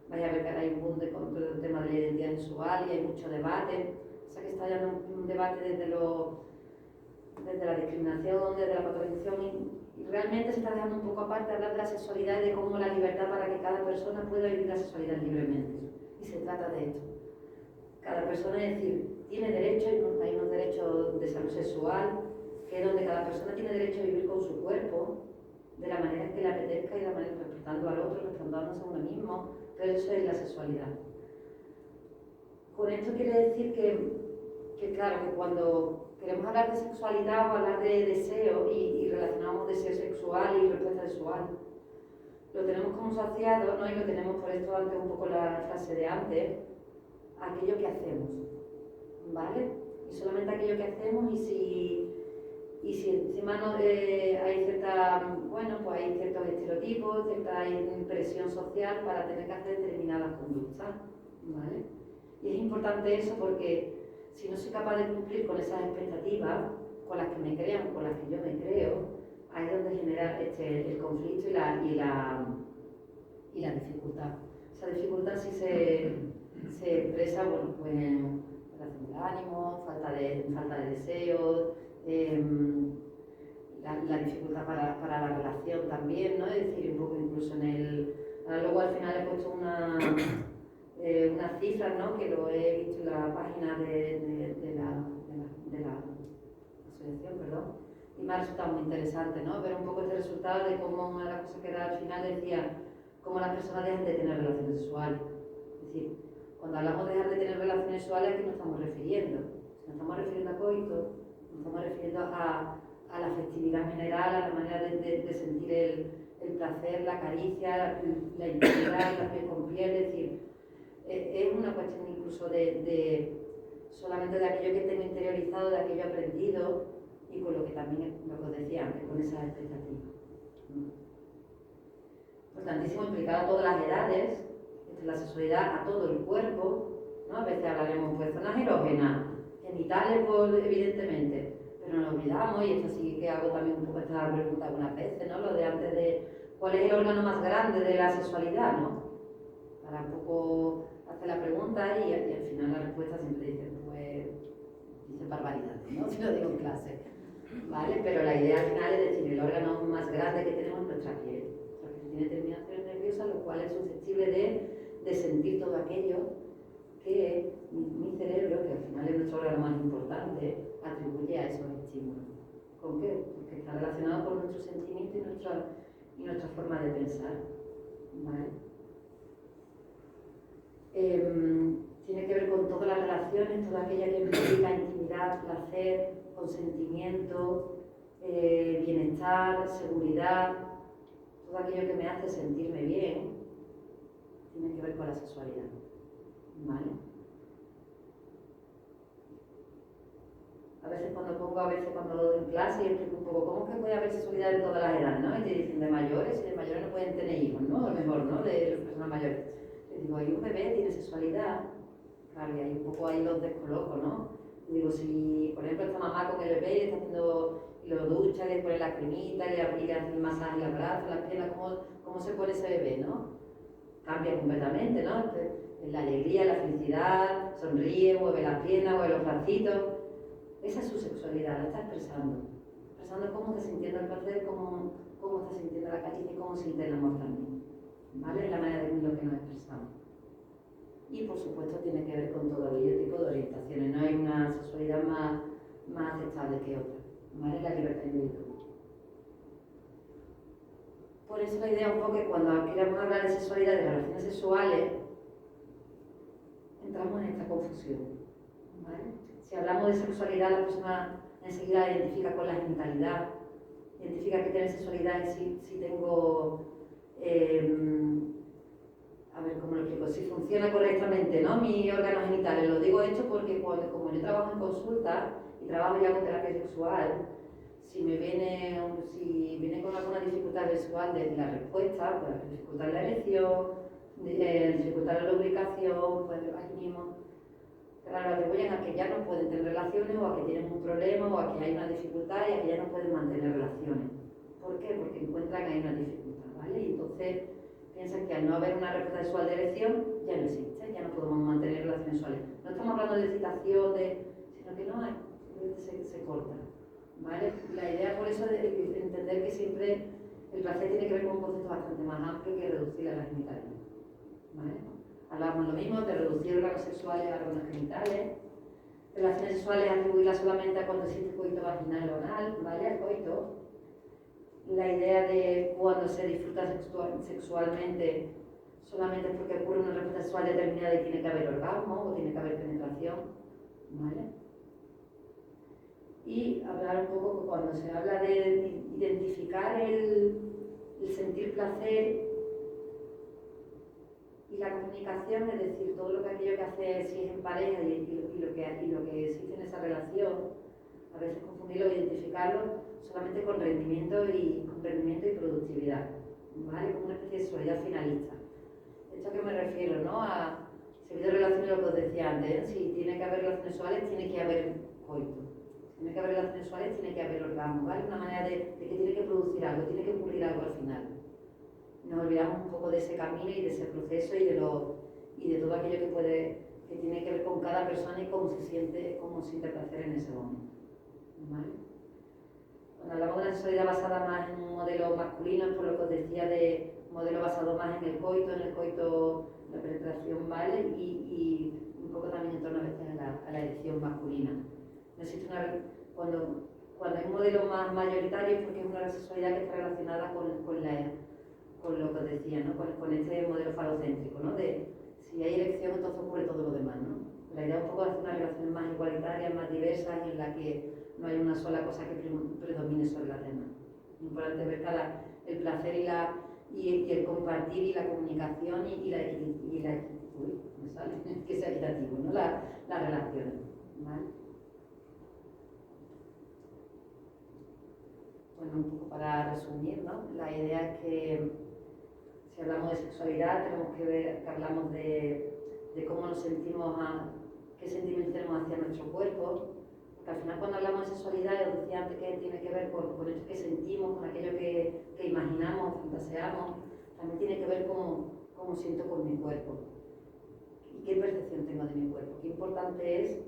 vaya a ver que ahora hay un boom con todo el tema de la identidad sexual y hay mucho debate. O sea que está ya un debate desde la discriminación, desde la patologización y realmente se está dejando un poco aparte hablar de la sexualidad y de cómo la libertad para que cada persona pueda vivir la sexualidad libremente. Y se trata de esto. Cada persona, es decir, tiene derecho, hay unos derechos de salud sexual, que es donde cada persona tiene derecho a vivir con su cuerpo, de la manera que le apetezca y de la manera respetando al otro, respetándose a uno mismo, pero eso es la sexualidad. Con esto quiere decir que claro, que cuando queremos hablar de sexualidad o hablar de deseo y relacionamos deseo sexual y respuesta sexual, lo tenemos como asociado, ¿no? Y lo tenemos por esto antes un poco la frase de antes, aquello que hacemos, ¿vale? Y solamente aquello que hacemos y si encima no, hay ciertos estereotipos, cierta impresión social para tener que hacer determinadas conductas, ¿vale? Y es importante eso porque si no soy capaz de cumplir con esas expectativas, con las que me crean, con las que yo me creo, ahí es donde genera el conflicto y la dificultad. Esa dificultad sí se expresa, bueno, pues en relación del ánimo, falta de deseos, la dificultad para la relación también, ¿no? Es decir, un poco incluso ahora luego al final he puesto unas cifras, ¿no? Que lo he visto en la página de la asociación, perdón, y me ha resultado muy interesante, ¿no? Ver un poco este resultado de cómo una de las cosas que era al final decía cómo las personas dejan de tener relaciones sexuales. Es decir, cuando hablamos de dejar de tener relaciones sexuales, ¿a qué nos estamos refiriendo? Nos estamos refiriendo a coito, nos estamos refiriendo a la afectividad general, a la manera de sentir el placer, la caricia, la intimidad, la piel con piel, es decir, es una cuestión incluso solamente de aquello que tengo interiorizado, de aquello aprendido y con lo que también, lo que os decía antes, con esas expectativas. Importantísimo implicar a todas las edades, la sexualidad a todo el cuerpo, ¿no? A veces hablaremos pues zonas erógenas, genitales, pues, evidentemente, pero nos olvidamos, y esto sí que hago también un poco esta pregunta algunas veces, ¿no? Lo de antes de cuál es el órgano más grande de la sexualidad, ¿no? Para un poco hacer la pregunta y al final la respuesta siempre dice, pues, dice barbaridades, ¿no? Si lo digo en clase, ¿vale? Pero la idea al final es decir, el órgano más grande que tenemos es nuestra piel. Nuestra piel tiene terminaciones nerviosas, lo cual es susceptible de sentir todo aquello que mi cerebro, que al final es nuestro órgano más importante, atribuye a esos estímulos. ¿Con qué? Porque está relacionado con nuestro sentimiento y nuestra forma de pensar. ¿Vale? Tiene que ver con todas las relaciones, toda aquella que implica intimidad, placer, consentimiento, bienestar, seguridad, todo aquello que me hace sentirme bien, tiene que ver con la sexualidad. ¿Vale? A veces cuando doy en clase y explico un poco cómo es que puede haber sexualidad en todas las edades, ¿no? Y te dicen de mayores, y de mayores no pueden tener hijos, ¿no? A lo mejor, ¿no? De las personas mayores. Les digo, hay un bebé, tiene sexualidad, claro, y hay un poco ahí los descoloco, ¿no? Y digo, si por ejemplo esta mamá con el bebé le está haciendo, y lo ducha, le pone la cremita, le hace el masaje en los brazos, las piernas, ¿cómo se pone ese bebé, no? Cambia completamente, ¿no? La alegría, la felicidad, sonríe, mueve las piernas, mueve los bracitos. Esa es su sexualidad, la está expresando cómo está sintiendo el placer, cómo está sintiendo la caricia y cómo siente el amor también. ¿Vale? Es la manera de lo que nos expresamos. Y por supuesto tiene que ver con todo aquel tipo de orientaciones. No hay una sexualidad más aceptable que otra. ¿Vale? La libertad individual. Por eso la idea un poco que cuando queramos hablar de sexualidad, de relaciones sexuales, entramos en esta confusión. ¿Vale? Si hablamos de sexualidad, la persona enseguida la identifica con la genitalidad, identifica que tener sexualidad es si tengo, a ver cómo lo explico, si funciona correctamente, ¿no? Mi órgano genital. Lo digo esto porque como yo trabajo en consulta y trabajo ya con terapia sexual, si viene con alguna dificultad visual de la respuesta, pues dificultad en la erección, dificultad en la lubricación, pues aquí mismo, claro, atribuyen a que ya no pueden tener relaciones o a que tienen un problema o a que hay una dificultad y a que ya no pueden mantener relaciones. ¿Por qué? Porque encuentran que hay una dificultad, ¿vale? Y entonces piensan que al no haber una respuesta sexual de erección ya no existe, ya no podemos mantener relaciones sexuales. No estamos hablando de excitación, sino que no hay, se corta. ¿Vale? La idea por eso es entender que siempre el placer tiene que ver con un concepto bastante más amplio que reducir a la genitalidad. ¿Vale? Hablamos lo mismo de reducir órganos sexuales a órganos genitales, relaciones sexuales atribuirlas solamente a cuando existe coito vaginal o anal, ¿vale? Al coito. La idea de cuando se disfruta sexualmente solamente porque ocurre una respuesta sexual determinada y tiene que haber orgasmo o tiene que haber penetración, ¿vale? Y hablar un poco cuando se habla de identificar el sentir placer y la comunicación, es decir, todo lo que aquello que hace si es en pareja y lo que existe en esa relación, a veces confundirlo e identificarlo solamente con rendimiento y productividad, ¿vale? Como una especie de sexualidad finalista. ¿Esto a qué me refiero, no? Si ha habido relaciones, lo que os decía antes, si tiene que haber relaciones sexuales, tiene que haber coito. Si tiene que haber relaciones sexuales, tiene que haber orgasmo, ¿vale? Una manera de que tiene que producir algo, tiene que ocurrir algo al final. Nos olvidamos un poco de ese camino y de ese proceso y de todo aquello que tiene que ver con cada persona y cómo se siente placer en ese momento. ¿Vale? Cuando hablamos de una sexualidad basada más en un modelo masculino, es por lo que os decía de un modelo basado más en el coito, la penetración, ¿vale? Y un poco también en torno a veces a la erección masculina. No existe cuando hay un modelo más mayoritario es porque es una sexualidad que está relacionada con lo que os decía, ¿no? Con este modelo falocéntrico, ¿no? De si hay erección, entonces ocurre todo lo demás, ¿no? La idea es un poco de hacer unas relaciones más igualitarias, más diversas, y en la que no hay una sola cosa que predomine sobre las demás. Es importante ver el placer y el compartir y la comunicación y la me sale, que sea equitativo, ¿no? Las relaciones, ¿vale? Bueno, un poco para resumir, ¿no? La idea es que si hablamos de sexualidad tenemos que ver, que hablamos de cómo nos sentimos, qué sentimientos tenemos hacia nuestro cuerpo, porque al final cuando hablamos de sexualidad, os decía antes que tiene que ver con esto que sentimos, con aquello que imaginamos, fantaseamos, también tiene que ver cómo siento con mi cuerpo y qué percepción tengo de mi cuerpo. Qué importante es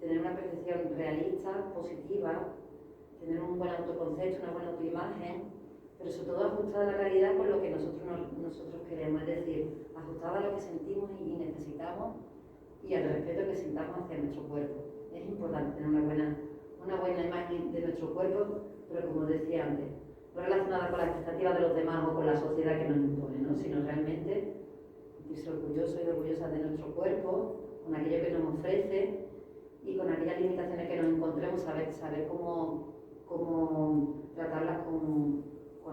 tener una percepción realista, positiva, tener un buen autoconcepto, una buena autoimagen, pero sobre todo ajustada a la realidad con lo que nosotros queremos, es decir, ajustada a lo que sentimos y necesitamos y al respeto que sintamos hacia nuestro cuerpo. Es importante tener una buena imagen de nuestro cuerpo, pero como decía antes, no relacionada con las expectativas de los demás o con la sociedad que nos impone, ¿no? Sino realmente sentirse orgullosos y orgullosas de nuestro cuerpo, con aquello que nos ofrece y con aquellas limitaciones que nos encontremos, saber cómo tratarlas con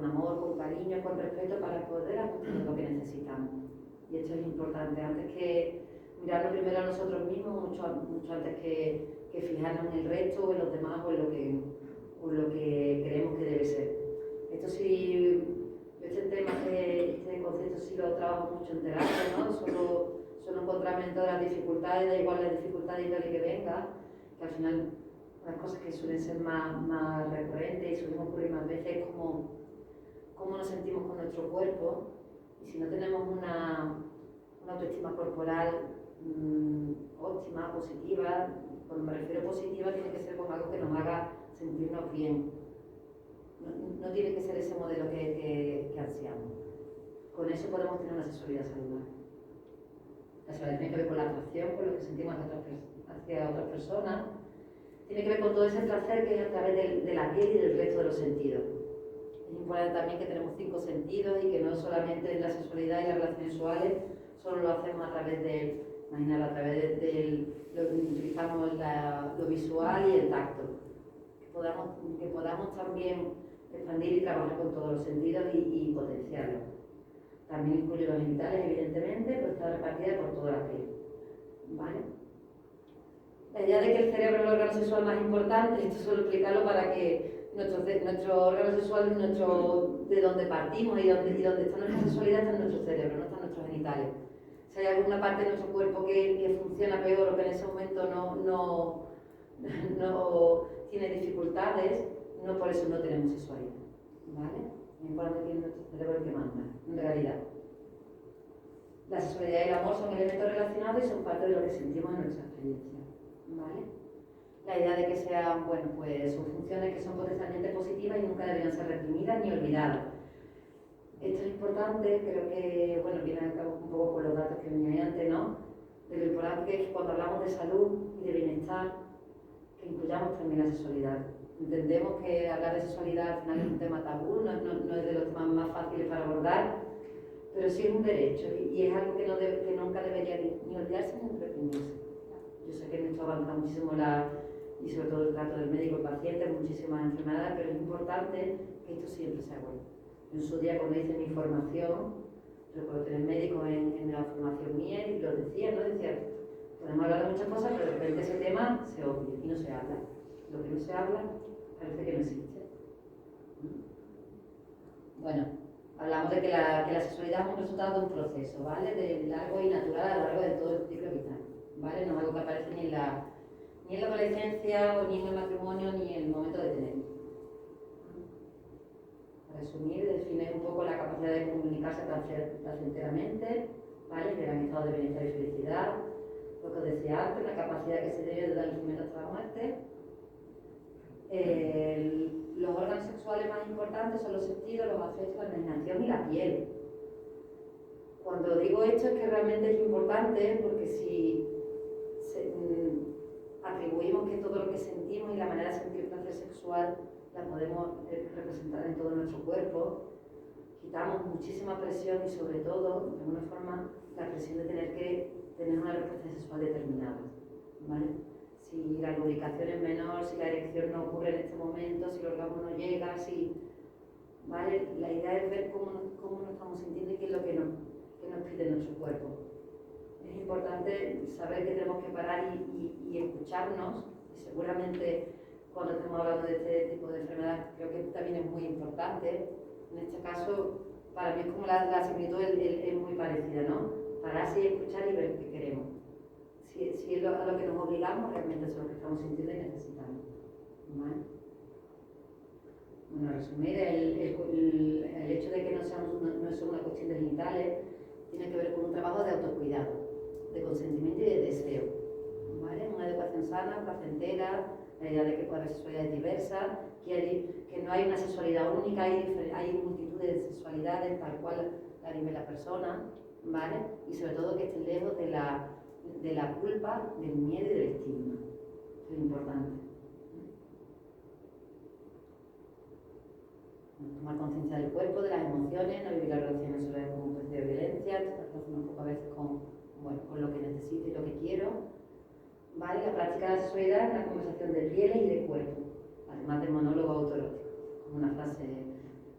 amor, con cariño, con respeto para poder ajustar lo que necesitamos. Y esto es importante, antes que mirarnos primero a nosotros mismos, mucho antes que fijarnos en el resto o en los demás o en lo que creemos que debe ser. Esto sí, yo este tema, este concepto sí lo trabajo mucho en terapia, ¿no? Solo encontrarme en todas las dificultades, da igual las dificultades y tal que venga, que al final las cosas que suelen ser más recurrentes y suelen ocurrir más veces es cómo nos sentimos con nuestro cuerpo, y si no tenemos una autoestima corporal óptima, positiva, cuando me refiero a positiva tiene que ser con algo que nos haga sentirnos bien, no tiene que ser ese modelo que ansiamos. Con eso podemos tener una sexualidad saludable. La sexualidad tiene que ver con la atracción, con lo que sentimos hacia otras personas, tiene que ver con todo ese placer que es a través de la piel y del resto de los sentidos. Es importante también que tenemos 5 sentidos y que no solamente en la sexualidad y las relaciones sexuales, solo lo hacemos a través utilizamos lo visual y el tacto. Que podamos también expandir y trabajar con todos los sentidos y potenciarlos. También incluye los genitales, evidentemente, pero está repartida por toda la piel. ¿Vale? La idea de que el cerebro es el órgano sexual más importante, esto suelo explicarlo para que nuestro órgano sexual, de donde partimos y donde está nuestra sexualidad, está en nuestro cerebro, no está en nuestros genitales. Si hay alguna parte de nuestro cuerpo que funciona peor o que en ese momento no tiene dificultades, no por eso no tenemos sexualidad. ¿Vale? Es importante que es nuestro cerebro el que manda, en realidad. La sexualidad y el amor son elementos relacionados y son parte de lo que sentimos en nuestra experiencia. ¿Vale? La idea de que sean, bueno, pues son funciones que son potencialmente positivas y nunca deberían ser reprimidas ni olvidadas. Esto es importante, creo que, bueno, viene a cabo un poco con los datos que venía antes, ¿no? De lo importante que es cuando hablamos de salud y de bienestar, que incluyamos también la sexualidad. Entendemos que hablar de sexualidad al final es un tema tabú, no es de los temas más fáciles para abordar, pero sí es un derecho y es algo que nunca debería ni olvidarse ni reprimirse. Yo sé que en esto avanza muchísimo y sobre todo el trato del médico-paciente, muchísimas enfermedades, pero es importante que esto siempre sea bueno. En su día, cuando hice mi formación, recuerdo tener médicos en la formación mía y lo decía, ¿no? Decía, podemos hablar de muchas cosas, pero de repente ese tema se obvia y no se habla. Lo que no se habla parece que no existe. Bueno, hablamos de que la sexualidad es un resultado de un proceso, ¿vale? De largo y natural a lo largo de todo el ciclo vital, ¿vale? No es algo que aparece ni en la adolescencia, o ni en el matrimonio, ni en el momento de tener. Para resumir, define un poco la capacidad de comunicarse placenteramente, ¿vale? El gran estado de bienestar y felicidad, lo que os decía antes, la capacidad que se debe de dar el sufrimiento hasta la muerte. Los órganos sexuales más importantes son los sentidos, los afectos, la imaginación y la piel. Cuando digo esto es que realmente es importante, porque si atribuimos que todo lo que sentimos y la manera de sentir placer sexual la podemos representar en todo nuestro cuerpo, quitamos muchísima presión y sobre todo, de alguna forma, la presión de tener que tener una respuesta sexual determinada, ¿vale? Si la lubricación es menor, si la erección no ocurre en este momento, si el orgasmo no llega, ¿vale? La idea es ver cómo nos estamos sintiendo y qué es lo que nos pide nuestro cuerpo. es importante saber que tenemos que parar y escucharnos, y seguramente cuando estamos hablando de este tipo de enfermedad creo que también es muy importante. En este caso, para mí es como la similitud es muy parecida, ¿no? Pararse y escuchar y ver qué queremos. Si es a lo que nos obligamos, realmente es lo que estamos sintiendo y necesitando. ¿Vale? Bueno, resumir, el hecho de que no es una cuestión de genitales tiene que ver con un trabajo de autocuidado, de consentimiento y de deseo. ¿Vale? Una educación sana, placentera, la idea de que puede haber sexualidades diversas, que no hay una sexualidad única, hay multitudes de sexualidades tal cual la vive la persona, ¿vale? Y sobre todo que estén lejos de la culpa, del miedo y del estigma. Eso es importante. Tomar conciencia del cuerpo, de las emociones, no vivir las relaciones sexuales como un especie de violencia, estar relacionado un poco a veces con lo que necesito y lo que quiero. ¿Vale? La práctica de la sexualidad es una conversación de pieles y de cuerpo, además del monólogo autoerótico, como una frase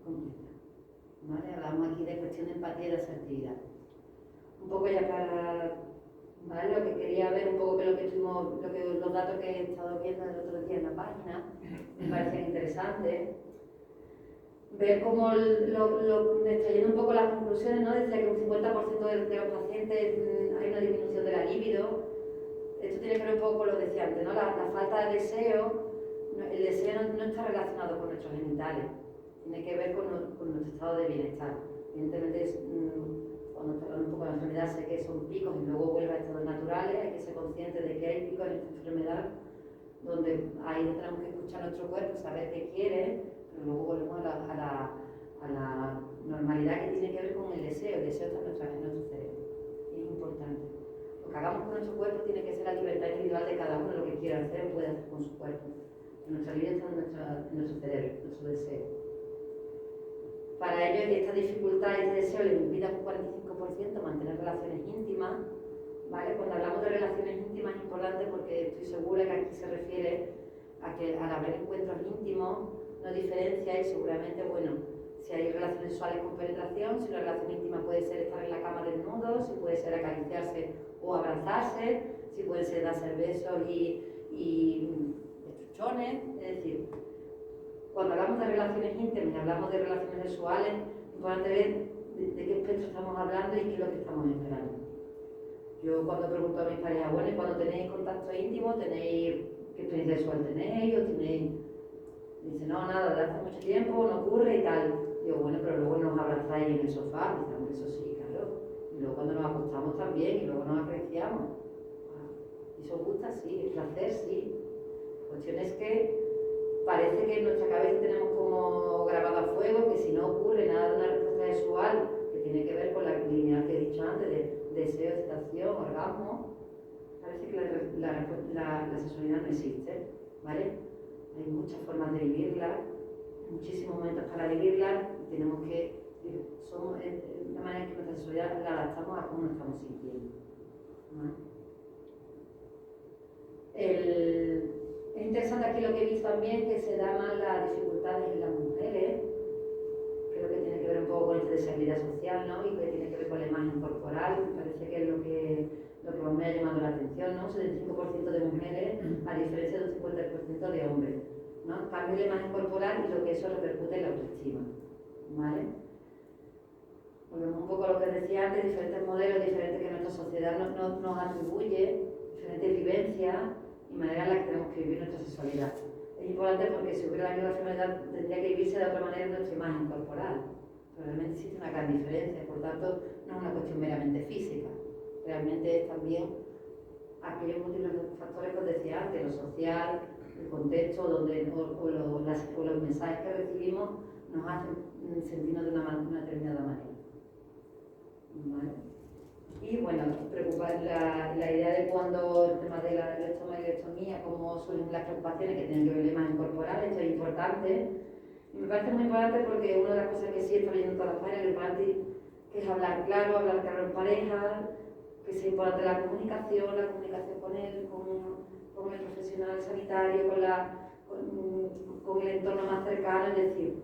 completa. ¿Vale? Hablamos aquí de cuestión de empatía y de asertividad. Un poco ya para, ¿vale? Lo que quería ver, un poco que los datos que he estado viendo el otro día en la página, me parecen interesantes. Ver cómo, extrayendo un poco las conclusiones, ¿no? Decía que un 50% de los pacientes hay una disminución de la libido. Esto tiene que ver un poco con lo que decía antes, ¿no? La falta de deseo, el deseo no está relacionado con nuestros genitales, tiene que ver con nuestro estado de bienestar. Evidentemente, cuando está hablando un poco de la enfermedad, sé que son picos y luego vuelve a estados naturales, hay que ser consciente de que hay picos en esta enfermedad, donde ahí tenemos que escuchar nuestro cuerpo, saber qué quiere, pero luego volvemos a la normalidad que tiene que ver con el deseo está en nuestro cerebro, y es importante. Lo que hagamos con nuestro cuerpo tiene que ser la libertad individual de cada uno, lo que quiera hacer o puede hacer con su cuerpo. Nuestra vida está en nuestro cerebro, en nuestro deseo. Para ello, esta dificultad y este deseo le impide un 45% mantener relaciones íntimas. ¿Vale? Cuando hablamos de relaciones íntimas es importante porque estoy segura que aquí se refiere a que al haber encuentros íntimos no diferencia y seguramente, bueno, si hay relaciones sexuales con penetración, si una relación íntima puede ser estar en la cama desnudos, si puede ser acariciarse o abrazarse, si puede ser darse besos y chuchones, es decir, cuando hablamos de relaciones íntimas y hablamos de relaciones sexuales, es importante ver de qué espectro estamos hablando y qué es lo que estamos esperando. Yo cuando pregunto a mis parejas, bueno, ¿y cuando tenéis contacto íntimo, qué experiencia sexual tenéis o tenéis? Dice, no, nada, de hace mucho tiempo, no ocurre y tal. Digo, bueno, pero luego nos abrazáis en el sofá. Dice, eso sí, claro. Y luego cuando nos acostamos también y luego nos acariciamos. ¿Y eso os gusta? Sí. ¿El placer? Sí. La cuestión es que parece que en nuestra cabeza tenemos como grabado a fuego que si no ocurre nada de una respuesta sexual que tiene que ver con la lineal que he dicho antes de deseo, excitación, orgasmo, parece que la sexualidad no existe, ¿vale? Hay muchas formas de vivirla, muchísimos momentos para vivirla, y tenemos que, somos una manera en que nuestra sexualidad la adaptamos a cómo nos estamos sintiendo. ¿Vale? Es interesante aquí lo que he visto también, que se da más las dificultades en las mujeres, creo que tiene que ver un poco con esta desigualdad social, ¿no? Y que tiene que ver con la imagen corporal, me parece que es lo que más me ha llamado la atención, ¿no? Un 75% de mujeres, a diferencia de un 50% de hombres, ¿no? Cambio la imagen corporal y lo que eso repercute en la autoestima, ¿vale? Volvemos un poco a lo que decía antes, diferentes modelos diferentes que nuestra sociedad nos atribuye, diferentes vivencias y maneras en las que tenemos que vivir nuestra sexualidad. Es importante porque si hubiera la misma enfermedad tendría que vivirse de otra manera en nuestra imagen corporal. Pero realmente existe una gran diferencia, por tanto no es una cuestión meramente física. Realmente es también aquellos múltiples factores que os decía antes, lo social, el contexto o los mensajes que recibimos nos hacen sentirnos de una determinada manera. ¿Vale? Y bueno, preocupa la idea de cuando el tema de la electomía, cómo surgen las preocupaciones que tienen que ver con la imagen corporal, esto es importante. Y me parece muy importante porque una de las cosas que sí estoy leyendo en todas las páginas, lo importante que es hablar claro en pareja, que es importante la comunicación con el profesional sanitario, con el entorno más cercano, es decir,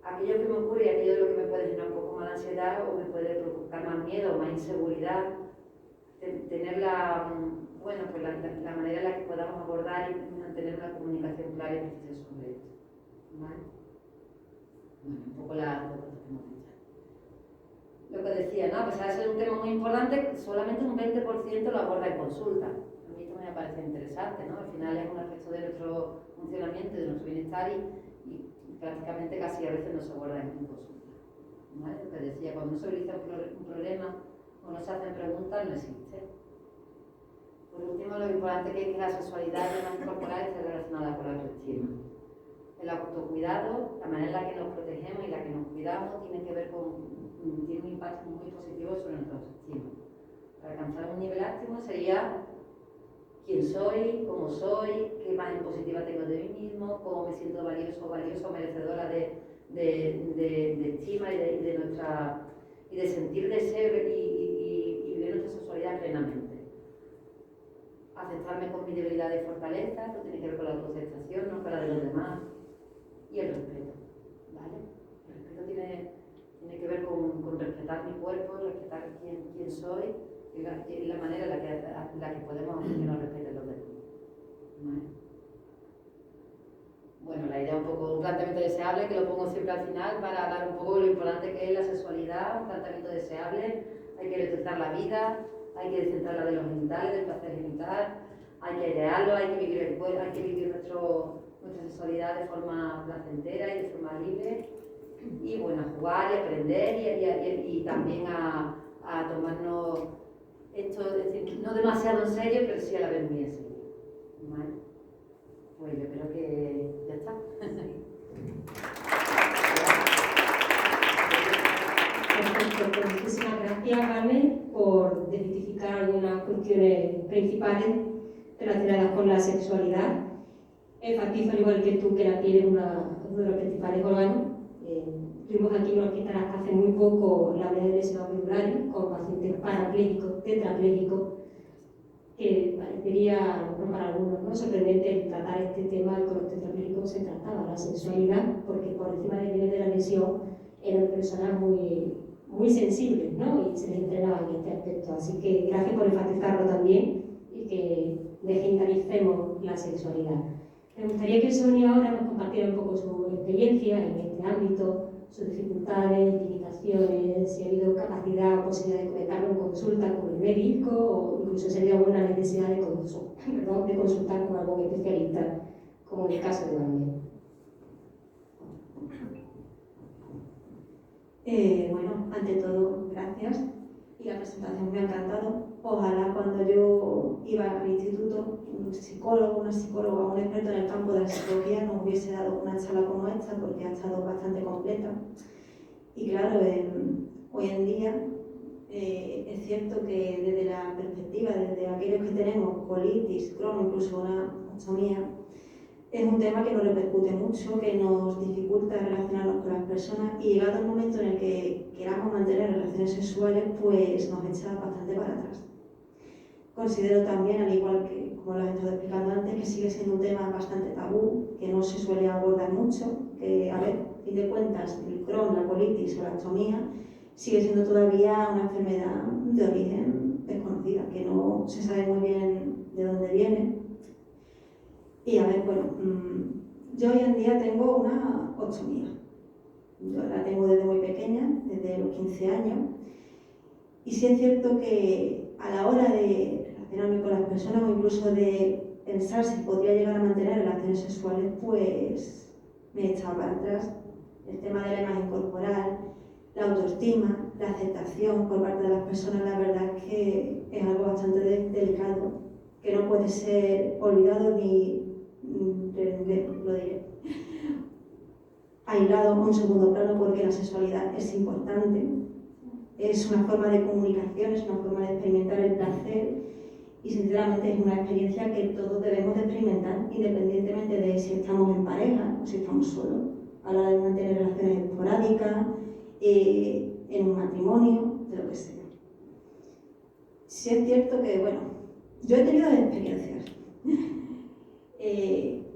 aquello que me ocurre y aquello de lo que me puede generar un poco más de ansiedad o me puede provocar más miedo o más inseguridad, tener la manera en la que podamos abordar y mantener una comunicación clara y precisa sobre esto. ¿Vale? Bueno, un poco las cosas que hemos dicho. Lo que decía, ¿no? A pesar de ser un tema muy importante, solamente un 20% lo aborda en consulta. A mí esto me parece interesante, ¿no? Al final es un aspecto de nuestro funcionamiento y de nuestro bienestar y prácticamente casi a veces no se aborda en consulta. ¿Vale? Lo que decía, cuando no se realiza un problema o no se hacen preguntas, no existe. Por último, lo importante que es que la sexualidad y la imagen corporal esté relacionada con la autoestima. El autocuidado, la manera en la que nos protegemos y la que nos cuidamos, tiene un impacto muy positivo sobre nuestra autoestima. Para alcanzar un nivel óptimo sería quién soy, cómo soy, qué imagen positiva tengo de mí mismo, cómo me siento valioso, merecedora de estima y de sentir deseo y vivir nuestra sexualidad plenamente. Aceptarme con mi debilidad y fortaleza, esto tiene que ver con la autoaceptación, no con la de los demás. Y el respeto, ¿vale? El respeto tiene que ver con respetar mi cuerpo, respetar quién soy y la manera en la que podemos hacer que nos respeten los demás. ¿Vale? Bueno, la idea es un planteamiento deseable, que lo pongo siempre al final para dar un poco lo importante que es la sexualidad, un planteamiento deseable. Hay que respetar la vida, hay que descentrarla de los genitales, del placer genital, hay que idearlo, hay que vivir nuestra sexualidad de forma placentera y de forma libre, y bueno, a jugar y aprender y también a tomarnos esto, es decir, no demasiado en serio, pero sí a la vez muy en serio. ¿Vale? Pues yo creo que ya está. Perfecto, pues muchísimas gracias, Carmen, por identificar algunas cuestiones principales relacionadas con la sexualidad. Enfatizo, al igual que tú, que la piel es uno de los principales órganos. Tuvimos aquí en el hospital hasta hace muy poco la unidad de lesionados medulares con pacientes parapléjicos, tetraplégicos, que parecería, no para algunos, ¿no?, sorprendente el tratar este tema. Con los tetraplégicos se trataba la sexualidad, porque por encima del nivel de la lesión eran personas muy sensibles, ¿no?, y se les entrenaba en este aspecto. Así que gracias por enfatizarlo también y que digitalicemos la sexualidad. Me gustaría que Sonia ahora nos compartiera un poco su experiencia en este ámbito, sus dificultades, limitaciones, si ha habido capacidad o posibilidad de comentarlo en consulta con el médico o incluso si ha habido alguna necesidad de consultar con algún especialista, como en el caso de Manuel. Bueno, ante todo, gracias. Y la presentación me ha encantado. Ojalá cuando yo iba al instituto, un psicólogo, una psicóloga, un experto en el campo de la psicología nos hubiese dado una charla como esta, porque ha estado bastante completa. Y claro, hoy en día es cierto que desde la perspectiva, desde aquellos que tenemos colitis, Crohn, incluso una ostomía, es un tema que nos repercute mucho, que nos dificulta relacionarnos con las personas, y llegado el momento en el que queramos mantener relaciones sexuales, pues nos echa bastante para atrás. Considero también, al igual que como lo he estado explicando antes, que sigue siendo un tema bastante tabú, que no se suele abordar mucho, que a fin de cuentas el Crohn, la colitis o la ostomía sigue siendo todavía una enfermedad de origen desconocida, que no se sabe muy bien de dónde viene. Y a ver, bueno, yo hoy en día tengo una ostomía. Yo la tengo desde muy pequeña, desde los 15 años. Y sí es cierto que a la hora de relacionarme con las personas o incluso de pensar si podría llegar a mantener relaciones sexuales, pues me he echado para atrás. El tema de la imagen corporal, la autoestima, la aceptación por parte de las personas, la verdad es que es algo bastante delicado, que no puede ser olvidado ni lo diré, aislado a un segundo plano, porque la sexualidad es importante, es una forma de comunicación, es una forma de experimentar el placer, y sinceramente es una experiencia que todos debemos de experimentar, independientemente de si estamos en pareja o si estamos solos, a la hora de mantener relaciones esporádicas, en un matrimonio, de lo que sea. Sí es cierto que, bueno, yo he tenido experiencias.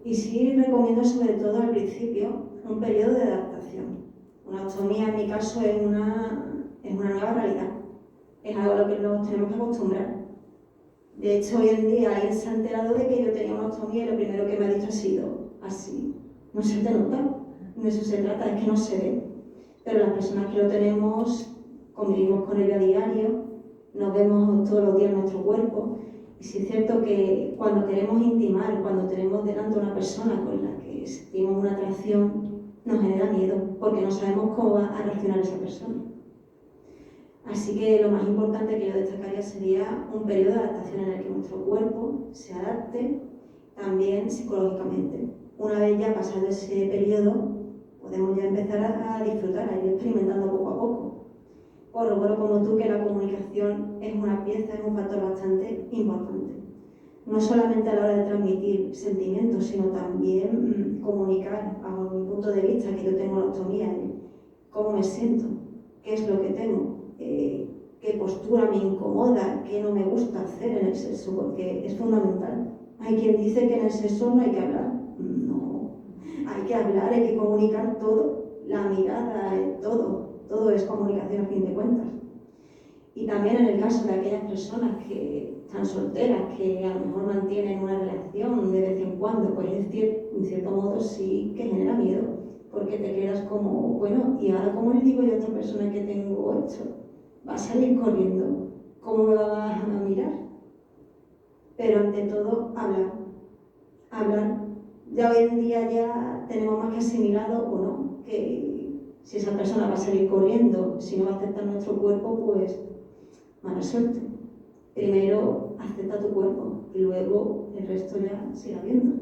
Y sí recomiendo sobre todo al principio un periodo de adaptación. Una ostomía en mi caso es una nueva realidad, es algo a lo que nos tenemos que acostumbrar. De hecho, hoy en día alguien se ha enterado de que yo tenía una ostomía y lo primero que me ha dicho ha sido así. No se te nota, de eso se trata, es que no se ve. Pero las personas que lo tenemos, convivimos con ello a diario, nos vemos todos los días en nuestro cuerpo. Y sí es cierto que cuando queremos intimar, cuando tenemos delante a una persona con la que sentimos una atracción, nos genera miedo, porque no sabemos cómo va a reaccionar esa persona. Así que lo más importante que yo destacaría sería un periodo de adaptación en el que nuestro cuerpo se adapte también psicológicamente. Una vez ya pasado ese periodo, podemos ya empezar a disfrutar, a ir experimentando poco a poco. Corroboro como tú que la comunicación es una pieza, es un factor bastante importante. No solamente a la hora de transmitir sentimientos, sino también comunicar, bajo mi punto de vista, que yo tengo la ostomía, cómo me siento, qué es lo que tengo, qué postura me incomoda, qué no me gusta hacer en el sexo, porque es fundamental. Hay quien dice que en el sexo no hay que hablar. No, hay que hablar, hay que comunicar todo, la mirada, todo es comunicación a fin de cuentas. Y también en el caso de aquellas personas que están solteras, que a lo mejor mantienen una relación de vez en cuando, pues es decir, en cierto modo sí que genera miedo, porque te quedas como, bueno, ¿y ahora cómo le digo yo a otra persona que tengo esto? Va a salir corriendo, ¿cómo me va a mirar? Pero ante todo, hablar. Ya hoy en día ya tenemos más que asimilado o no, que si esa persona va a salir corriendo, si no va a aceptar nuestro cuerpo, pues mala suerte. Primero acepta tu cuerpo y luego el resto ya siga viendo.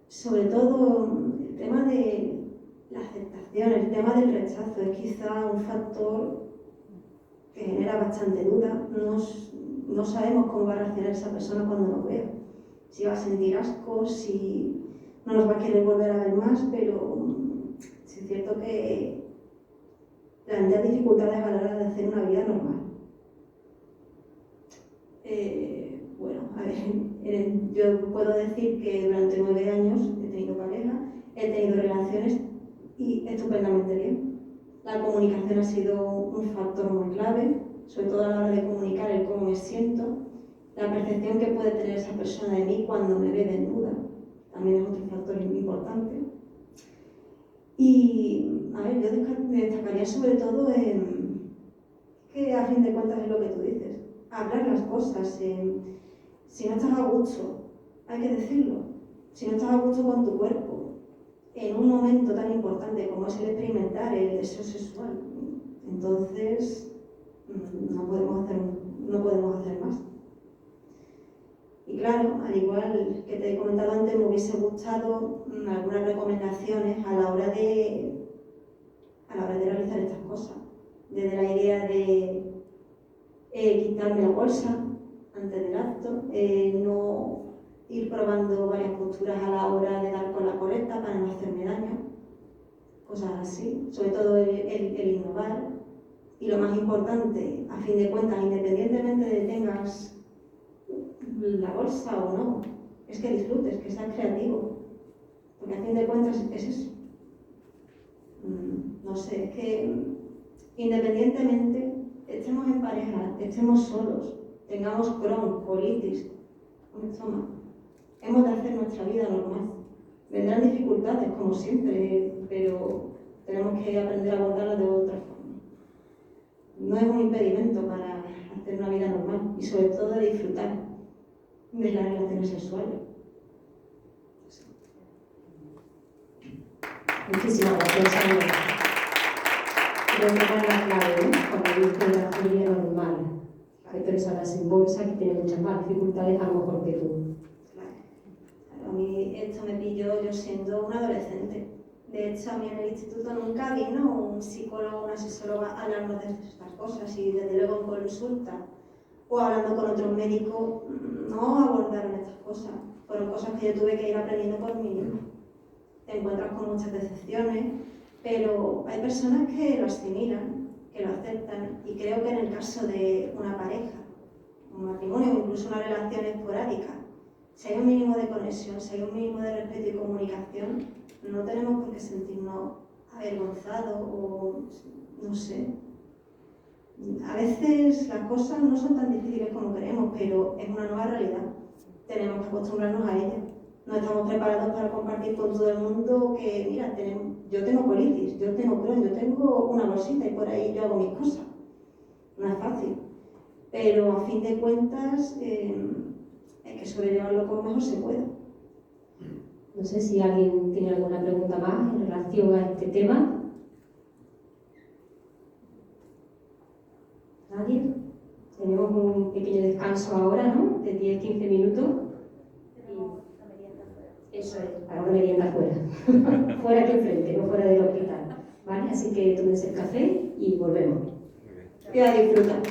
Sobre todo el tema de la aceptación, el tema del rechazo es quizá un factor que genera bastante duda. No sabemos cómo va a reaccionar esa persona cuando nos vea. Si va a sentir asco, si no nos va a querer volver a ver más, pero sí es cierto que plantea dificultades a la hora de hacer una vida normal. Bueno, a ver, yo puedo decir que durante 9 años he tenido pareja, he tenido relaciones y estupendamente bien. La comunicación ha sido un factor muy clave, sobre todo a la hora de comunicar el cómo me siento, la percepción que puede tener esa persona de mí cuando me ve desnuda, también es otro factor importante. Y, a ver, yo destacaría sobre todo que a fin de cuentas es lo que tú dices, hablar las cosas. Si no estás a gusto, hay que decirlo. Si no estás a gusto con tu cuerpo, en un momento tan importante como es el experimentar el deseo sexual, entonces no podemos hacer más. Y claro, al igual que te he comentado antes, me hubiese gustado algunas recomendaciones a la hora de realizar estas cosas. Desde la idea de quitarme la bolsa antes del acto, no ir probando varias posturas a la hora de dar con la correcta para no hacerme daño, cosas así, sobre todo el innovar. Y lo más importante, a fin de cuentas, independientemente de tengas la bolsa o no, es que disfrutes, que seas creativo, porque a fin de cuentas es eso. No sé, es que independientemente estemos en pareja, estemos solos, tengamos Crohn, colitis, un estómago, hemos de hacer nuestra vida normal. Vendrán dificultades, como siempre, pero tenemos que aprender a abordarlas de otra forma. No es un impedimento para hacer una vida normal y sobre todo de disfrutar de las relaciones sexuales. Muchísimas gracias, Ana. Creo que era la clave, cuando dice la familia normal. Hay personas sin bolsa que tienen muchas más dificultades a lo mejor que tú. A mí esto me pilló yo siendo una adolescente. De hecho, a mí en el instituto nunca vino un psicólogo o una sexóloga a hablarnos de estas cosas y desde luego en consulta o hablando con otros médicos no abordaron estas cosas. Fueron cosas que yo tuve que ir aprendiendo por mí misma. Te encuentras con muchas decepciones, pero hay personas que lo asimilan, que lo aceptan y creo que en el caso de una pareja, un matrimonio o incluso una relación esporádica, si hay un mínimo de conexión, si hay un mínimo de respeto y comunicación, no tenemos por qué sentirnos avergonzados o, no sé, A veces las cosas no son tan difíciles como queremos, pero es una nueva realidad. Tenemos que acostumbrarnos a ella. No estamos preparados para compartir con todo el mundo que, mira, yo tengo colitis, yo tengo Crohn, yo tengo una bolsita y por ahí yo hago mis cosas. No es fácil. Pero a fin de cuentas hay que sobrellevarlo como mejor se pueda. No sé si alguien tiene alguna pregunta más en relación a este tema. ¿Nadie? Tenemos un pequeño descanso ahora, ¿no? De 10-15 minutos. Eso es, para una merienda fuera. Fuera aquí enfrente, no fuera del hospital. ¿Vale? Así que tómense el café y volvemos. Y a disfrutar.